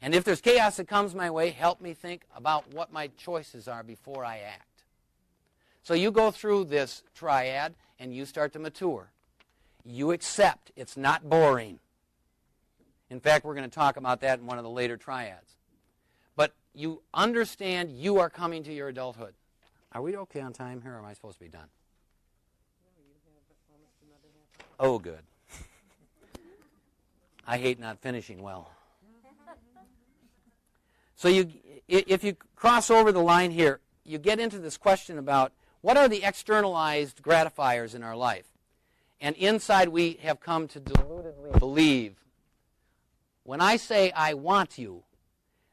And if there's chaos that comes my way, help me think about what my choices are before I act. So you go through this triad and you start to mature. You accept it's not boring. In fact, we're going to talk about that in one of the later triads. But you understand you are coming to your adulthood. Are we okay on time here, or am I supposed to be done? Oh, good. I hate not finishing well. So if you cross over the line here, you get into this question about what are the externalized gratifiers in our life? And inside we have come to deludedly believe, when I say I want you,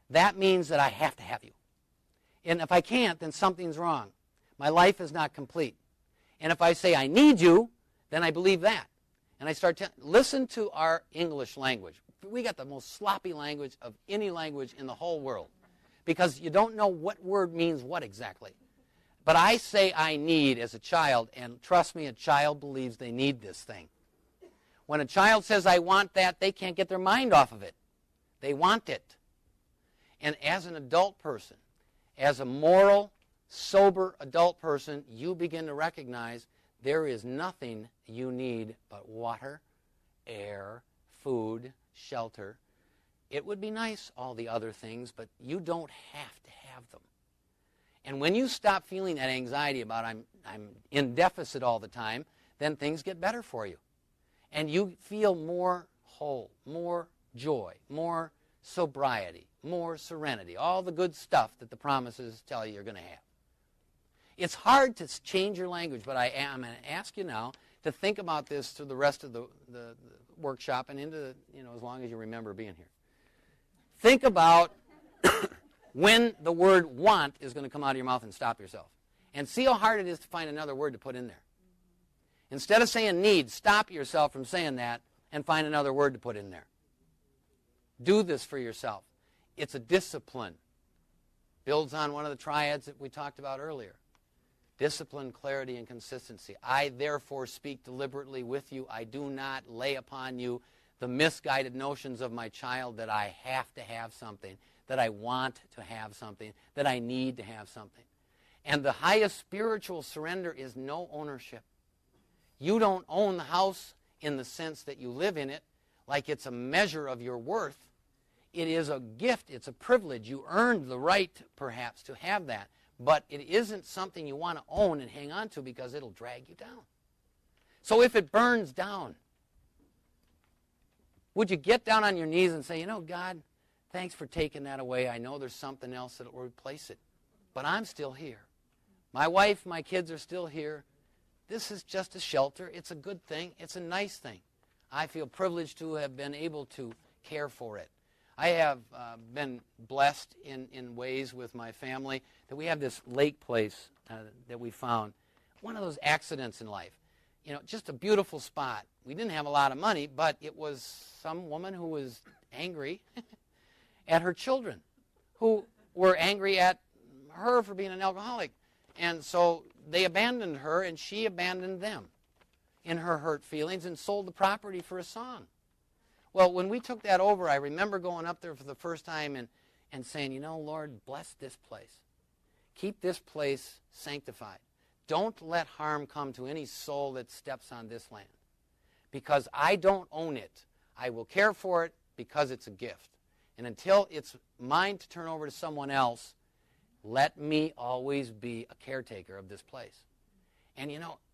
that means that I have to have you. And if I can't, then something's wrong. My life is not complete. And if I say I need you, then I believe that. And I start to listen to our English language. We got the most sloppy language of any language in the whole world, because you don't know what word means what exactly. But I say I need as a child, and trust me, a child believes they need this thing. When a child says I want that, they can't get their mind off of it. They want it. And as an adult person, as a moral, sober adult person, you begin to recognize there is nothing you need but water, air, food, shelter. It would be nice, all the other things, but you don't have to have them. And when you stop feeling that anxiety about I'm in deficit all the time, then things get better for you. And you feel more whole, more joy, more sobriety, more serenity, all the good stuff that the promises tell you you're going to have. It's hard to change your language, but I am going to ask you now to think about this through the rest of the workshop and into, as long as you remember being here. Think about when the word want is going to come out of your mouth and stop yourself. And see how hard it is to find another word to put in there. Instead of saying need, stop yourself from saying that and find another word to put in there. Do this for yourself. It's a discipline. Builds on one of the triads that we talked about earlier. Discipline, clarity, and consistency. I therefore speak deliberately with you. I do not lay upon you the misguided notions of my child that I have to have something, that I want to have something, that I need to have something. And the highest spiritual surrender is no ownership. You don't own the house in the sense that you live in it like it's a measure of your worth. It is a gift. It's a privilege. You earned the right, perhaps, to have that. But it isn't something you want to own and hang on to because it'll drag you down. So if it burns down, would you get down on your knees and say, God, thanks for taking that away. I know there's something else that will replace it. But I'm still here. My wife, my kids are still here. This is just a shelter. It's a good thing. It's a nice thing. I feel privileged to have been able to care for it. I have been blessed in ways with my family that we have this lake place that we found. One of those accidents in life. Just a beautiful spot. We didn't have a lot of money, but it was some woman who was angry at her children, who were angry at her for being an alcoholic. And so they abandoned her, and she abandoned them in her hurt feelings and sold the property for a song. Well, when we took that over, I remember going up there for the first time and saying, Lord, bless this place. Keep this place sanctified. Don't let harm come to any soul that steps on this land. Because I don't own it. I will care for it because it's a gift. And until it's mine to turn over to someone else, let me always be a caretaker of this place. And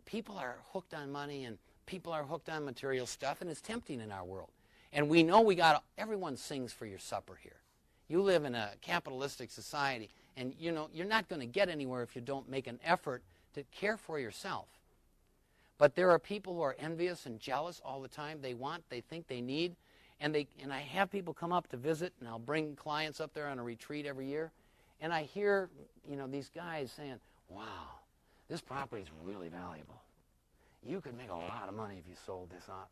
people are hooked on money and people are hooked on material stuff, and it's tempting in our world. And we know everyone sings for your supper here. You live in a capitalistic society, and you're not going to get anywhere if you don't make an effort to care for yourself. But there are people who are envious and jealous all the time. They want, they think they need, And I have people come up to visit, and I'll bring clients up there on a retreat every year, and I hear, these guys saying, wow, this property is really valuable. You could make a lot of money if you sold this off.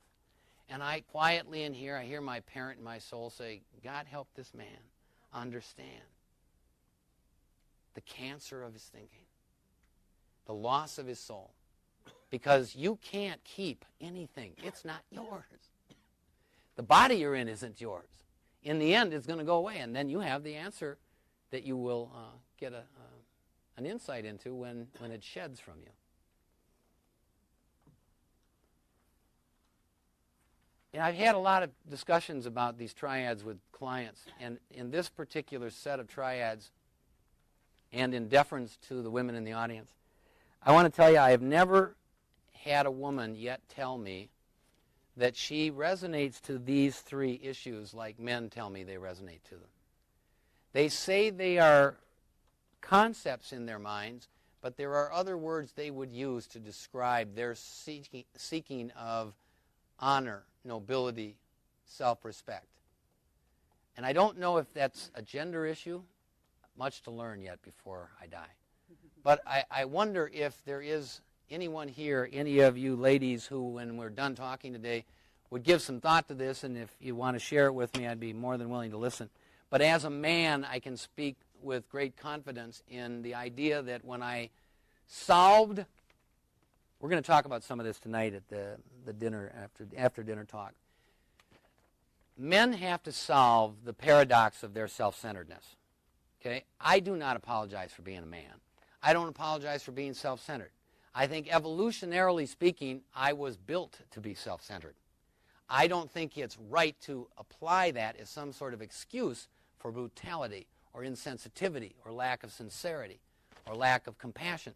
And I quietly in here, I hear my parent in my soul say, God help this man understand the cancer of his thinking, the loss of his soul. Because you can't keep anything. It's not yours. The body you're in isn't yours. In the end, it's going to go away, and then you have the answer that you will get an insight into when it sheds from you. And I've had a lot of discussions about these triads with clients, and in this particular set of triads, and in deference to the women in the audience, I want to tell you I have never had a woman yet tell me that she resonates to these three issues like men tell me they resonate to them. They say they are concepts in their minds, but there are other words they would use to describe their seeking of honor, nobility, self-respect. And I don't know if that's a gender issue. Much to learn yet before I die. But I wonder if there is anyone here, any of you ladies who, when we're done talking today, would give some thought to this, and if you want to share it with me, I'd be more than willing to listen. But as a man, I can speak with great confidence in the idea that when I solved, we're going to talk about some of this tonight at the dinner, after dinner talk. Men have to solve the paradox of their self-centeredness. Okay? I do not apologize for being a man. I don't apologize for being self-centered. I think evolutionarily speaking, I was built to be self-centered. I don't think it's right to apply that as some sort of excuse for brutality or insensitivity or lack of sincerity or lack of compassion.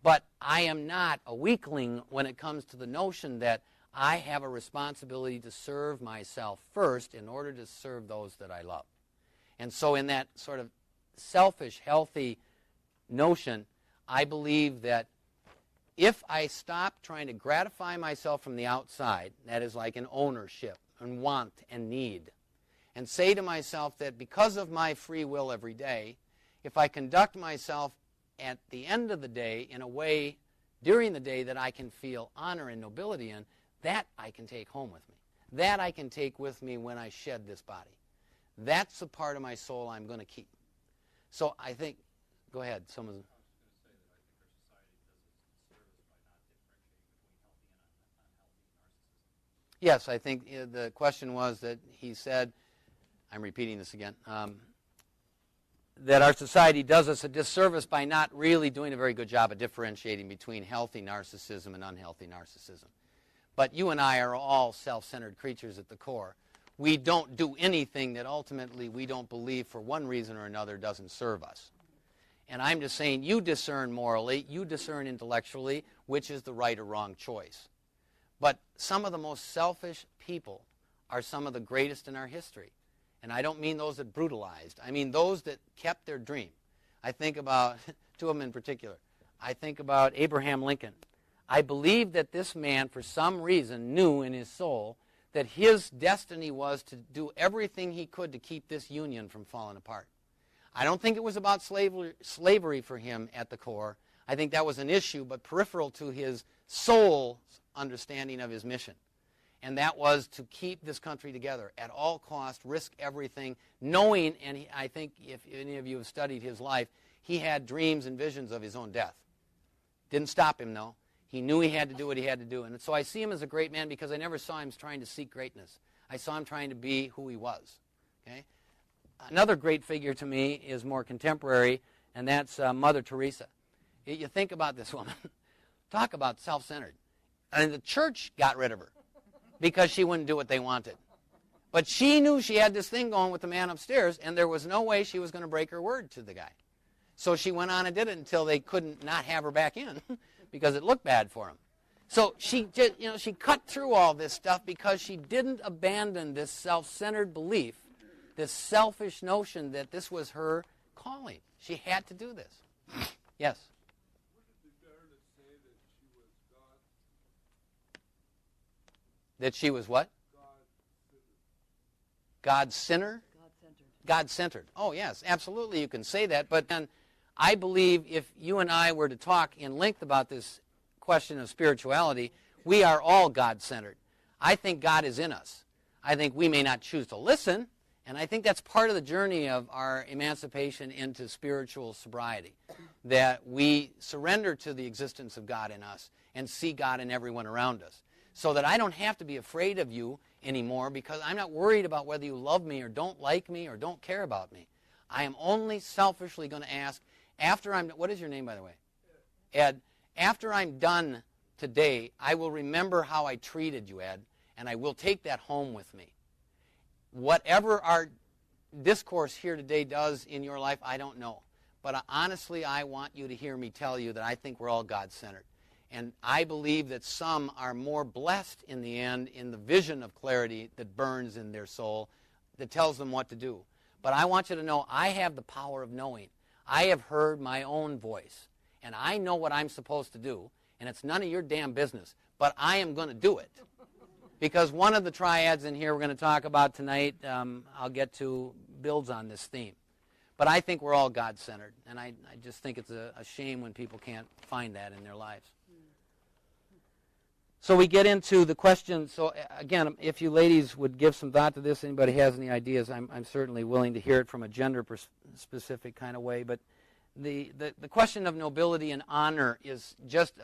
But I am not a weakling when it comes to the notion that I have a responsibility to serve myself first in order to serve those that I love. And so in that sort of selfish, healthy notion, I believe that if I stop trying to gratify myself from the outside, that is like an ownership and want and need, and say to myself that because of my free will every day, if I conduct myself at the end of the day in a way during the day that I can feel honor and nobility in, that I can take home with me. That I can take with me when I shed this body. That's the part of my soul I'm going to keep. So I think, go ahead, someone. Yes, I think the question was that he said, I'm repeating this again, that our society does us a disservice by not really doing a very good job of differentiating between healthy narcissism and unhealthy narcissism. But you and I are all self-centered creatures at the core. We don't do anything that ultimately we don't believe for one reason or another doesn't serve us. And I'm just saying you discern morally, you discern intellectually, which is the right or wrong choice. But some of the most selfish people are some of the greatest in our history. And I don't mean those that brutalized. I mean those that kept their dream. I think about two of them in particular. I think about Abraham Lincoln. I believe that this man, for some reason, knew in his soul that his destiny was to do everything he could to keep this union from falling apart. I don't think it was about slavery for him at the core. I think that was an issue, but peripheral to his soul's understanding of his mission. And that was to keep this country together at all costs, risk everything, knowing, and I think if any of you have studied his life, he had dreams and visions of his own death. Didn't stop him, though. He knew he had to do what he had to do. And so I see him as a great man because I never saw him trying to seek greatness. I saw him trying to be who he was. Okay? Another great figure to me is more contemporary, and that's Mother Teresa. You think about this woman. Talk about self-centered. And the church got rid of her because she wouldn't do what they wanted. But she knew she had this thing going with the man upstairs, and there was no way she was going to break her word to the guy. So she went on and did it until they couldn't not have her back in because it looked bad for him. So she just, she cut through all this stuff because she didn't abandon this self-centered belief, this selfish notion that this was her calling. She had to do this. Yes? That she was what? God-centered? God-centered. Oh, yes, absolutely you can say that. But then I believe if you and I were to talk in length about this question of spirituality, we are all God-centered. I think God is in us. I think we may not choose to listen, and I think that's part of the journey of our emancipation into spiritual sobriety, that we surrender to the existence of God in us and see God in everyone around us, so that I don't have to be afraid of you anymore because I'm not worried about whether you love me or don't like me or don't care about me. I am only selfishly going to ask, what is your name, by the way? Ed. After I'm done today, I will remember how I treated you, Ed, and I will take that home with me. Whatever our discourse here today does in your life, I don't know. But honestly, I want you to hear me tell you that I think we're all God-centered. And I believe that some are more blessed in the end in the vision of clarity that burns in their soul that tells them what to do. But I want you to know I have the power of knowing. I have heard my own voice, and I know what I'm supposed to do, and it's none of your damn business, but I am going to do it. Because one of the triads in here we're going to talk about tonight, I'll get to, builds on this theme. But I think we're all God-centered, and I just think it's a shame when people can't find that in their lives. So we get into the question. So again, if you ladies would give some thought to this, anybody has any ideas, I'm certainly willing to hear it from a gender-specific kind of way. But the question of nobility and honor is just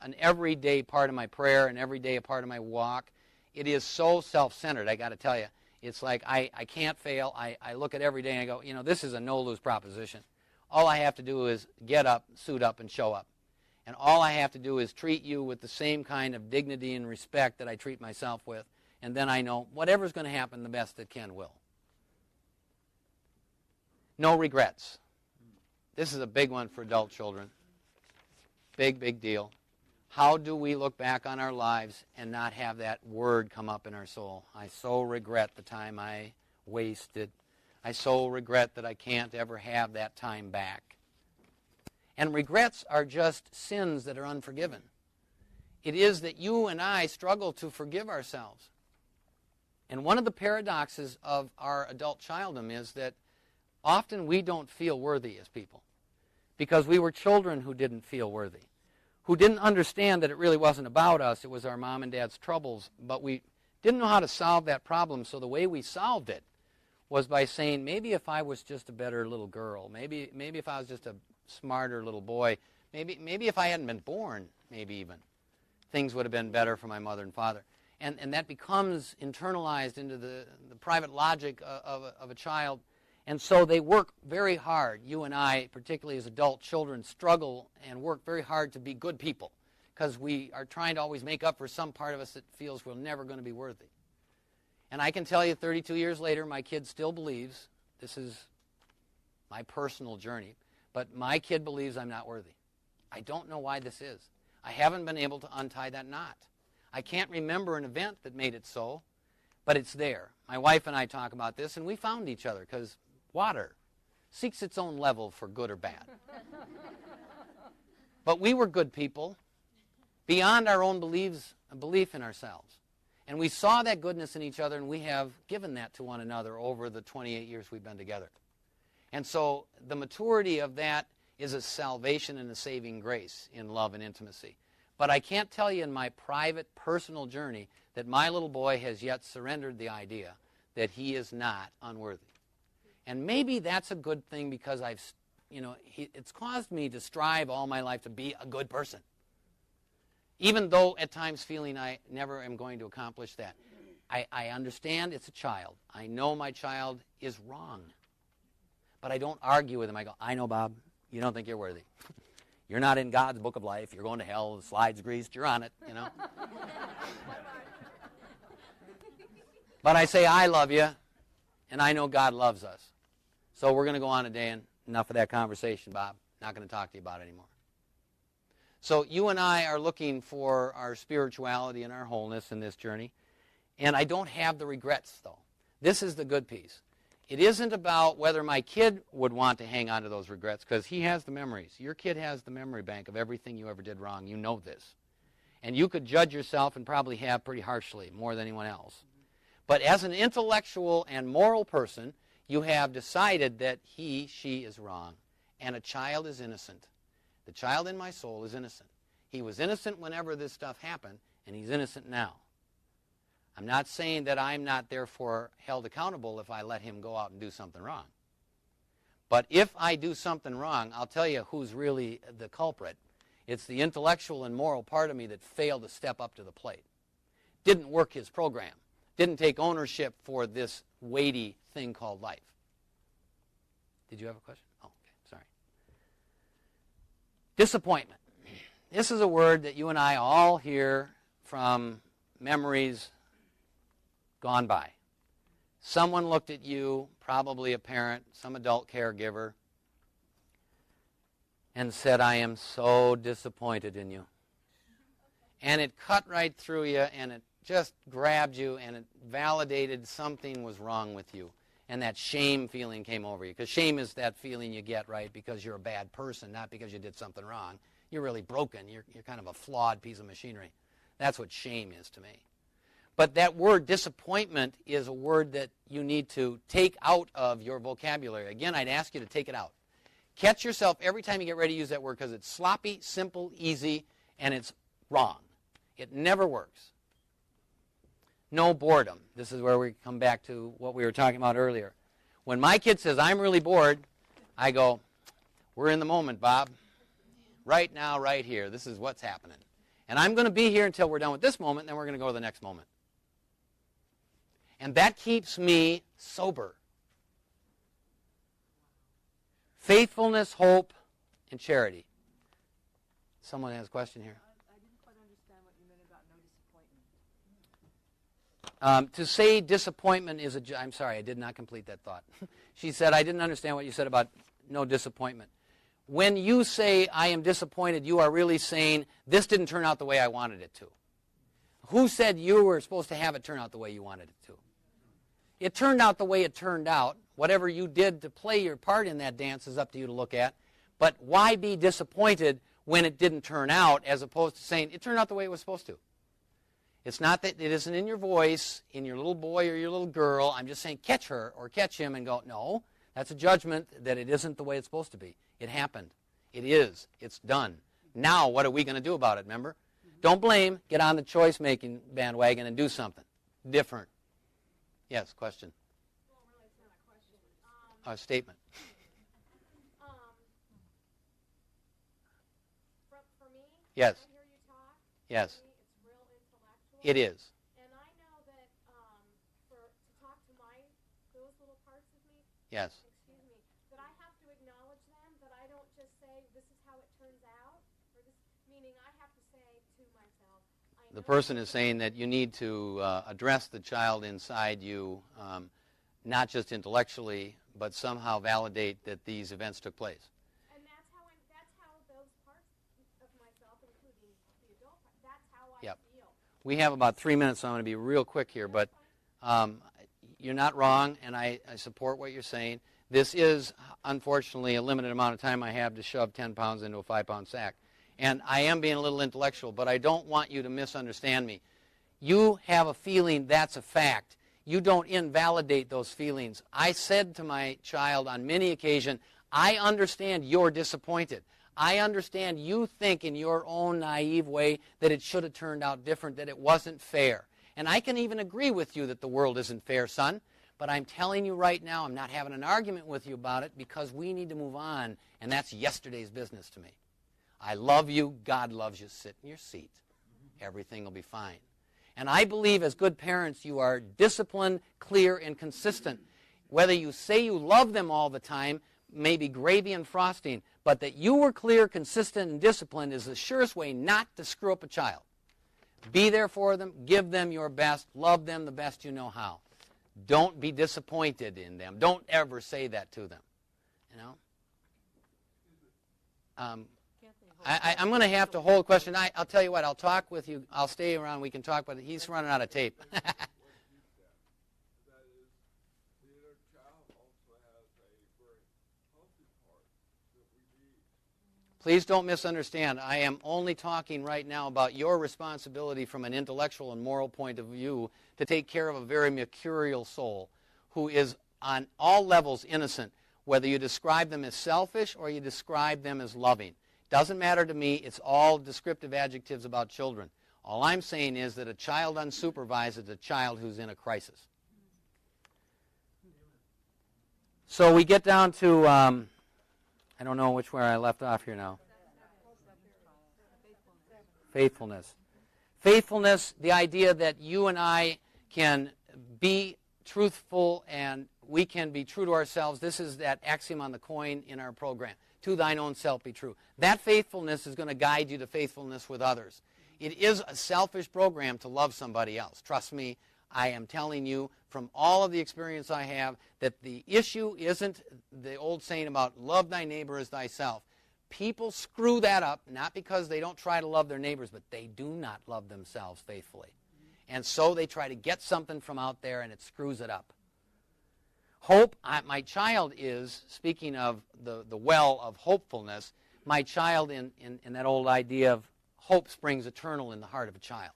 an everyday part of my prayer, an everyday part of my walk. It is so self-centered, I got to tell you. It's like I can't fail. I look at every day and I go, this is a no-lose proposition. All I have to do is get up, suit up, and show up. And all I have to do is treat you with the same kind of dignity and respect that I treat myself with. And then I know whatever's going to happen, the best it can will. No regrets. This is a big one for adult children. Big, big deal. How do we look back on our lives and not have that word come up in our soul? I so regret the time I wasted. I so regret that I can't ever have that time back. And regrets are just sins that are unforgiven. It is that you and I struggle to forgive ourselves. And one of the paradoxes of our adult childdom is that often we don't feel worthy as people because we were children who didn't feel worthy, who didn't understand that it really wasn't about us. It was our mom and dad's troubles, but we didn't know how to solve that problem. So the way we solved it was by saying, maybe if I was just a better little girl, maybe if I was just a smarter little boy, maybe if I hadn't been born, maybe even, things would have been better for my mother and father. And that becomes internalized into the private logic of a child. And so they work very hard. You and I, particularly as adult children, struggle and work very hard to be good people because we are trying to always make up for some part of us that feels we're never going to be worthy. And I can tell you 32 years later, my kid still believes, this is my personal journey, but my kid believes I'm not worthy. I don't know why this is. I haven't been able to untie that knot. I can't remember an event that made it so, but it's there. My wife and I talk about this, and we found each other because water seeks its own level for good or bad. But we were good people beyond our own belief in ourselves. And we saw that goodness in each other, and we have given that to one another over the 28 years we've been together. And so the maturity of that is a salvation and a saving grace in love and intimacy. But I can't tell you in my private, personal journey that my little boy has yet surrendered the idea that he is not unworthy. And maybe that's a good thing because it's caused me to strive all my life to be a good person. Even though at times feeling I never am going to accomplish that. I understand it's a child. I know my child is wrong. But I don't argue with him. I go, I know, Bob, you don't think you're worthy. You're not in God's book of life. You're going to hell. The slide's greased. You're on it, But I say, I love you, and I know God loves us. So we're going to go on today, and enough of that conversation, Bob. Not going to talk to you about it anymore. So you and I are looking for our spirituality and our wholeness in this journey. And I don't have the regrets, though. This is the good piece. It isn't about whether my kid would want to hang on to those regrets, because he has the memories. Your kid has the memory bank of everything you ever did wrong. You know this. And you could judge yourself and probably have pretty harshly, more than anyone else. But as an intellectual and moral person, you have decided that he, she is wrong, and a child is innocent. The child in my soul is innocent. He was innocent whenever this stuff happened, and he's innocent now. I'm not saying that I'm not therefore held accountable if I let him go out and do something wrong. But if I do something wrong, I'll tell you who's really the culprit. It's the intellectual and moral part of me that failed to step up to the plate. Didn't work his program. Didn't take ownership for this weighty thing called life. Did you have a question? Oh, okay, sorry. Disappointment. This is a word that you and I all hear from memories gone by. Someone looked at you, probably a parent, some adult caregiver, and said, I am so disappointed in you. And it cut right through you, and it just grabbed you, and it validated something was wrong with you. And that shame feeling came over you. Because shame is that feeling you get, right, because you're a bad person, not because you did something wrong. You're really broken. You're kind of a flawed piece of machinery. That's what shame is to me. But that word disappointment is a word that you need to take out of your vocabulary. Again, I'd ask you to take it out. Catch yourself every time you get ready to use that word because it's sloppy, simple, easy, and it's wrong. It never works. No boredom. This is where we come back to what we were talking about earlier. When my kid says, I'm really bored, I go, we're in the moment, Bob. Right now, right here. This is what's happening. And I'm going to be here until we're done with this moment, and then we're going to go to the next moment. And that keeps me sober. Faithfulness, hope, and charity. Someone has a question here. I didn't quite understand what you meant about no disappointment. To say disappointment is I'm sorry, I did not complete that thought. She said, I didn't understand what you said about no disappointment. When you say, I am disappointed, you are really saying, this didn't turn out the way I wanted it to. Who said you were supposed to have it turn out the way you wanted it to? It turned out the way it turned out. Whatever you did to play your part in that dance is up to you to look at. But why be disappointed when it didn't turn out as opposed to saying, it turned out the way it was supposed to? It's not that it isn't in your voice, in your little boy or your little girl. I'm just saying catch her or catch him and go, no, that's a judgment that it isn't the way it's supposed to be. It happened. It is. It's done. Now what are we going to do about it, remember? Don't blame. Get on the choice-making bandwagon and do something different. Yes, question. Well, really, it's not a question. A statement. For me, Yes. I hear you talk. Yes. For me, it's real intellectual. It is. And I know that to talk to those little parts of me, Yes. excuse me, that I have to acknowledge them, that I don't just say, this is how it turns out, or this, meaning I have to say to myself, I know The person is saying that you need to address the child inside you, not just intellectually, but somehow validate that these events took place. And that's how those parts of myself, including the adult part, that's how I Yep. feel. We have about 3 minutes, so I'm going to be real quick here, but you're not wrong, and I support what you're saying. This is, unfortunately, a limited amount of time I have to shove 10 pounds into a 5-pound sack. And I am being a little intellectual, but I don't want you to misunderstand me. You have a feeling, that's a fact. You don't invalidate those feelings. I said to my child on many occasions, I understand you're disappointed. I understand you think in your own naive way that it should have turned out different, that it wasn't fair. And I can even agree with you that the world isn't fair, son. But I'm telling you right now, I'm not having an argument with you about it because we need to move on, and that's yesterday's business to me. I love you. God loves you. Sit in your seat. Everything will be fine. And I believe as good parents, you are disciplined, clear, and consistent. Whether you say you love them all the time, maybe gravy and frosting, but that you were clear, consistent, and disciplined is the surest way not to screw up a child. Be there for them. Give them your best. Love them the best you know how. Don't be disappointed in them. Don't ever say that to them. You know? I'm going to have to hold a question. I'll tell you what, I'll talk with you. I'll stay around. We can talk, but he's running out of tape. Please don't misunderstand. I am only talking right now about your responsibility from an intellectual and moral point of view to take care of a very mercurial soul who is on all levels innocent, whether you describe them as selfish or you describe them as loving. Doesn't matter to me. It's all descriptive adjectives about children. All I'm saying is that a child unsupervised is a child who's in a crisis. So we get down to, I don't know which where I left off here now. Faithfulness. Faithfulness, the idea that you and I can be truthful and we can be true to ourselves. This is that axiom on the coin in our program. To thine own self be true. That faithfulness is going to guide you to faithfulness with others. It is a selfish program to love somebody else. Trust me, I am telling you from all of the experience I have that the issue isn't the old saying about love thy neighbor as thyself. People screw that up, not because they don't try to love their neighbors, but they do not love themselves faithfully. And so they try to get something from out there and it screws it up. Hope, my child is, speaking of the well of hopefulness, my child in that old idea of hope springs eternal in the heart of a child.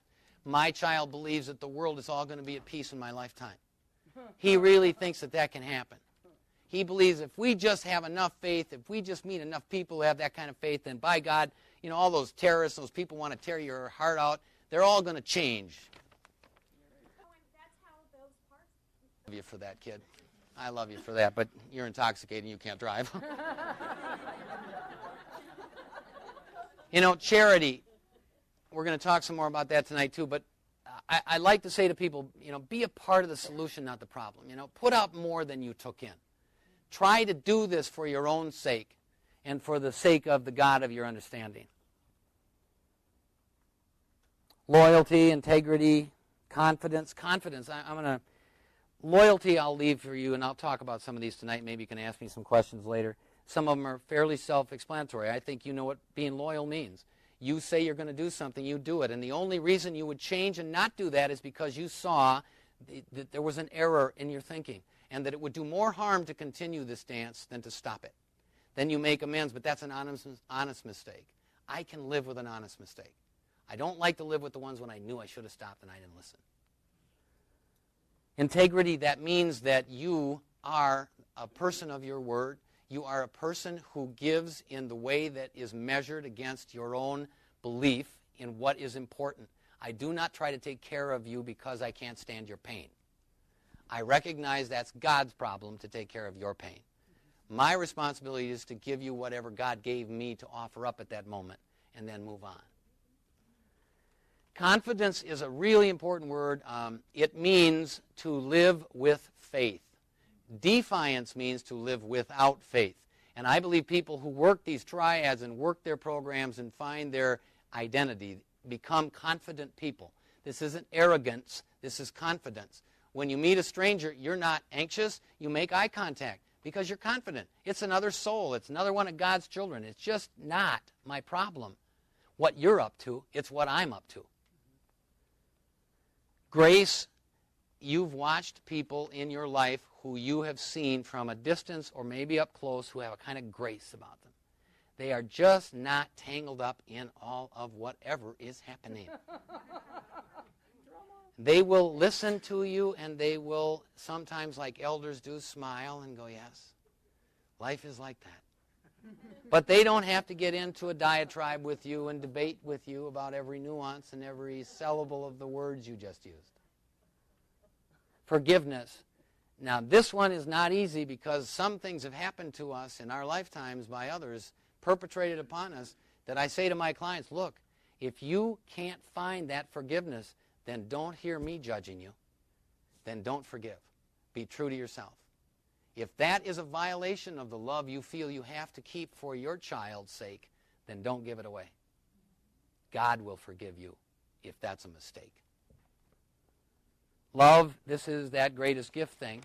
My child believes that the world is all going to be at peace in my lifetime. He really thinks that that can happen. He believes if we just have enough faith, if we just meet enough people who have that kind of faith, then by God, you know, all those terrorists, those people want to tear your heart out, they're all going to change. I love you for that, kid. I love you for that, but you're intoxicated and you can't drive. You know, charity, we're going to talk some more about that tonight too, but I like to say to people, you know, be a part of the solution, not the problem. You know, put out more than you took in. Try to do this for your own sake and for the sake of the God of your understanding. Loyalty, integrity, confidence. Confidence, loyalty I'll leave for you, and I'll talk about some of these tonight. Maybe you can ask me some questions later. Some of them are fairly self-explanatory. I think you know what being loyal means. You say you're going to do something, you do it. And the only reason you would change and not do that is because you saw that there was an error in your thinking and that it would do more harm to continue this dance than to stop it. Then you make amends, but that's an honest mistake. I can live with an honest mistake. I don't like to live with the ones when I knew I should have stopped and I didn't listen. Integrity, that means that you are a person of your word. You are a person who gives in the way that is measured against your own belief in what is important. I do not try to take care of you because I can't stand your pain. I recognize that's God's problem to take care of your pain. My responsibility is to give you whatever God gave me to offer up at that moment and then move on. Confidence is a really important word. It means to live with faith. Defiance means to live without faith. And I believe people who work these triads and work their programs and find their identity become confident people. This isn't arrogance. This is confidence. When you meet a stranger, you're not anxious. You make eye contact because you're confident. It's another soul. It's another one of God's children. It's just not my problem what you're up to. It's what I'm up to. Grace, you've watched people in your life who you have seen from a distance or maybe up close who have a kind of grace about them. They are just not tangled up in all of whatever is happening. They will listen to you and they will sometimes, like elders do, smile and go, yes, life is like that. But they don't have to get into a diatribe with you and debate with you about every nuance and every syllable of the words you just used. Forgiveness. Now, this one is not easy because some things have happened to us in our lifetimes by others, perpetrated upon us, that I say to my clients, look, if you can't find that forgiveness, then don't hear me judging you. Then don't forgive. Be true to yourself. If that is a violation of the love you feel you have to keep for your child's sake, then don't give it away. God will forgive you if that's a mistake. Love, this is that greatest gift thing.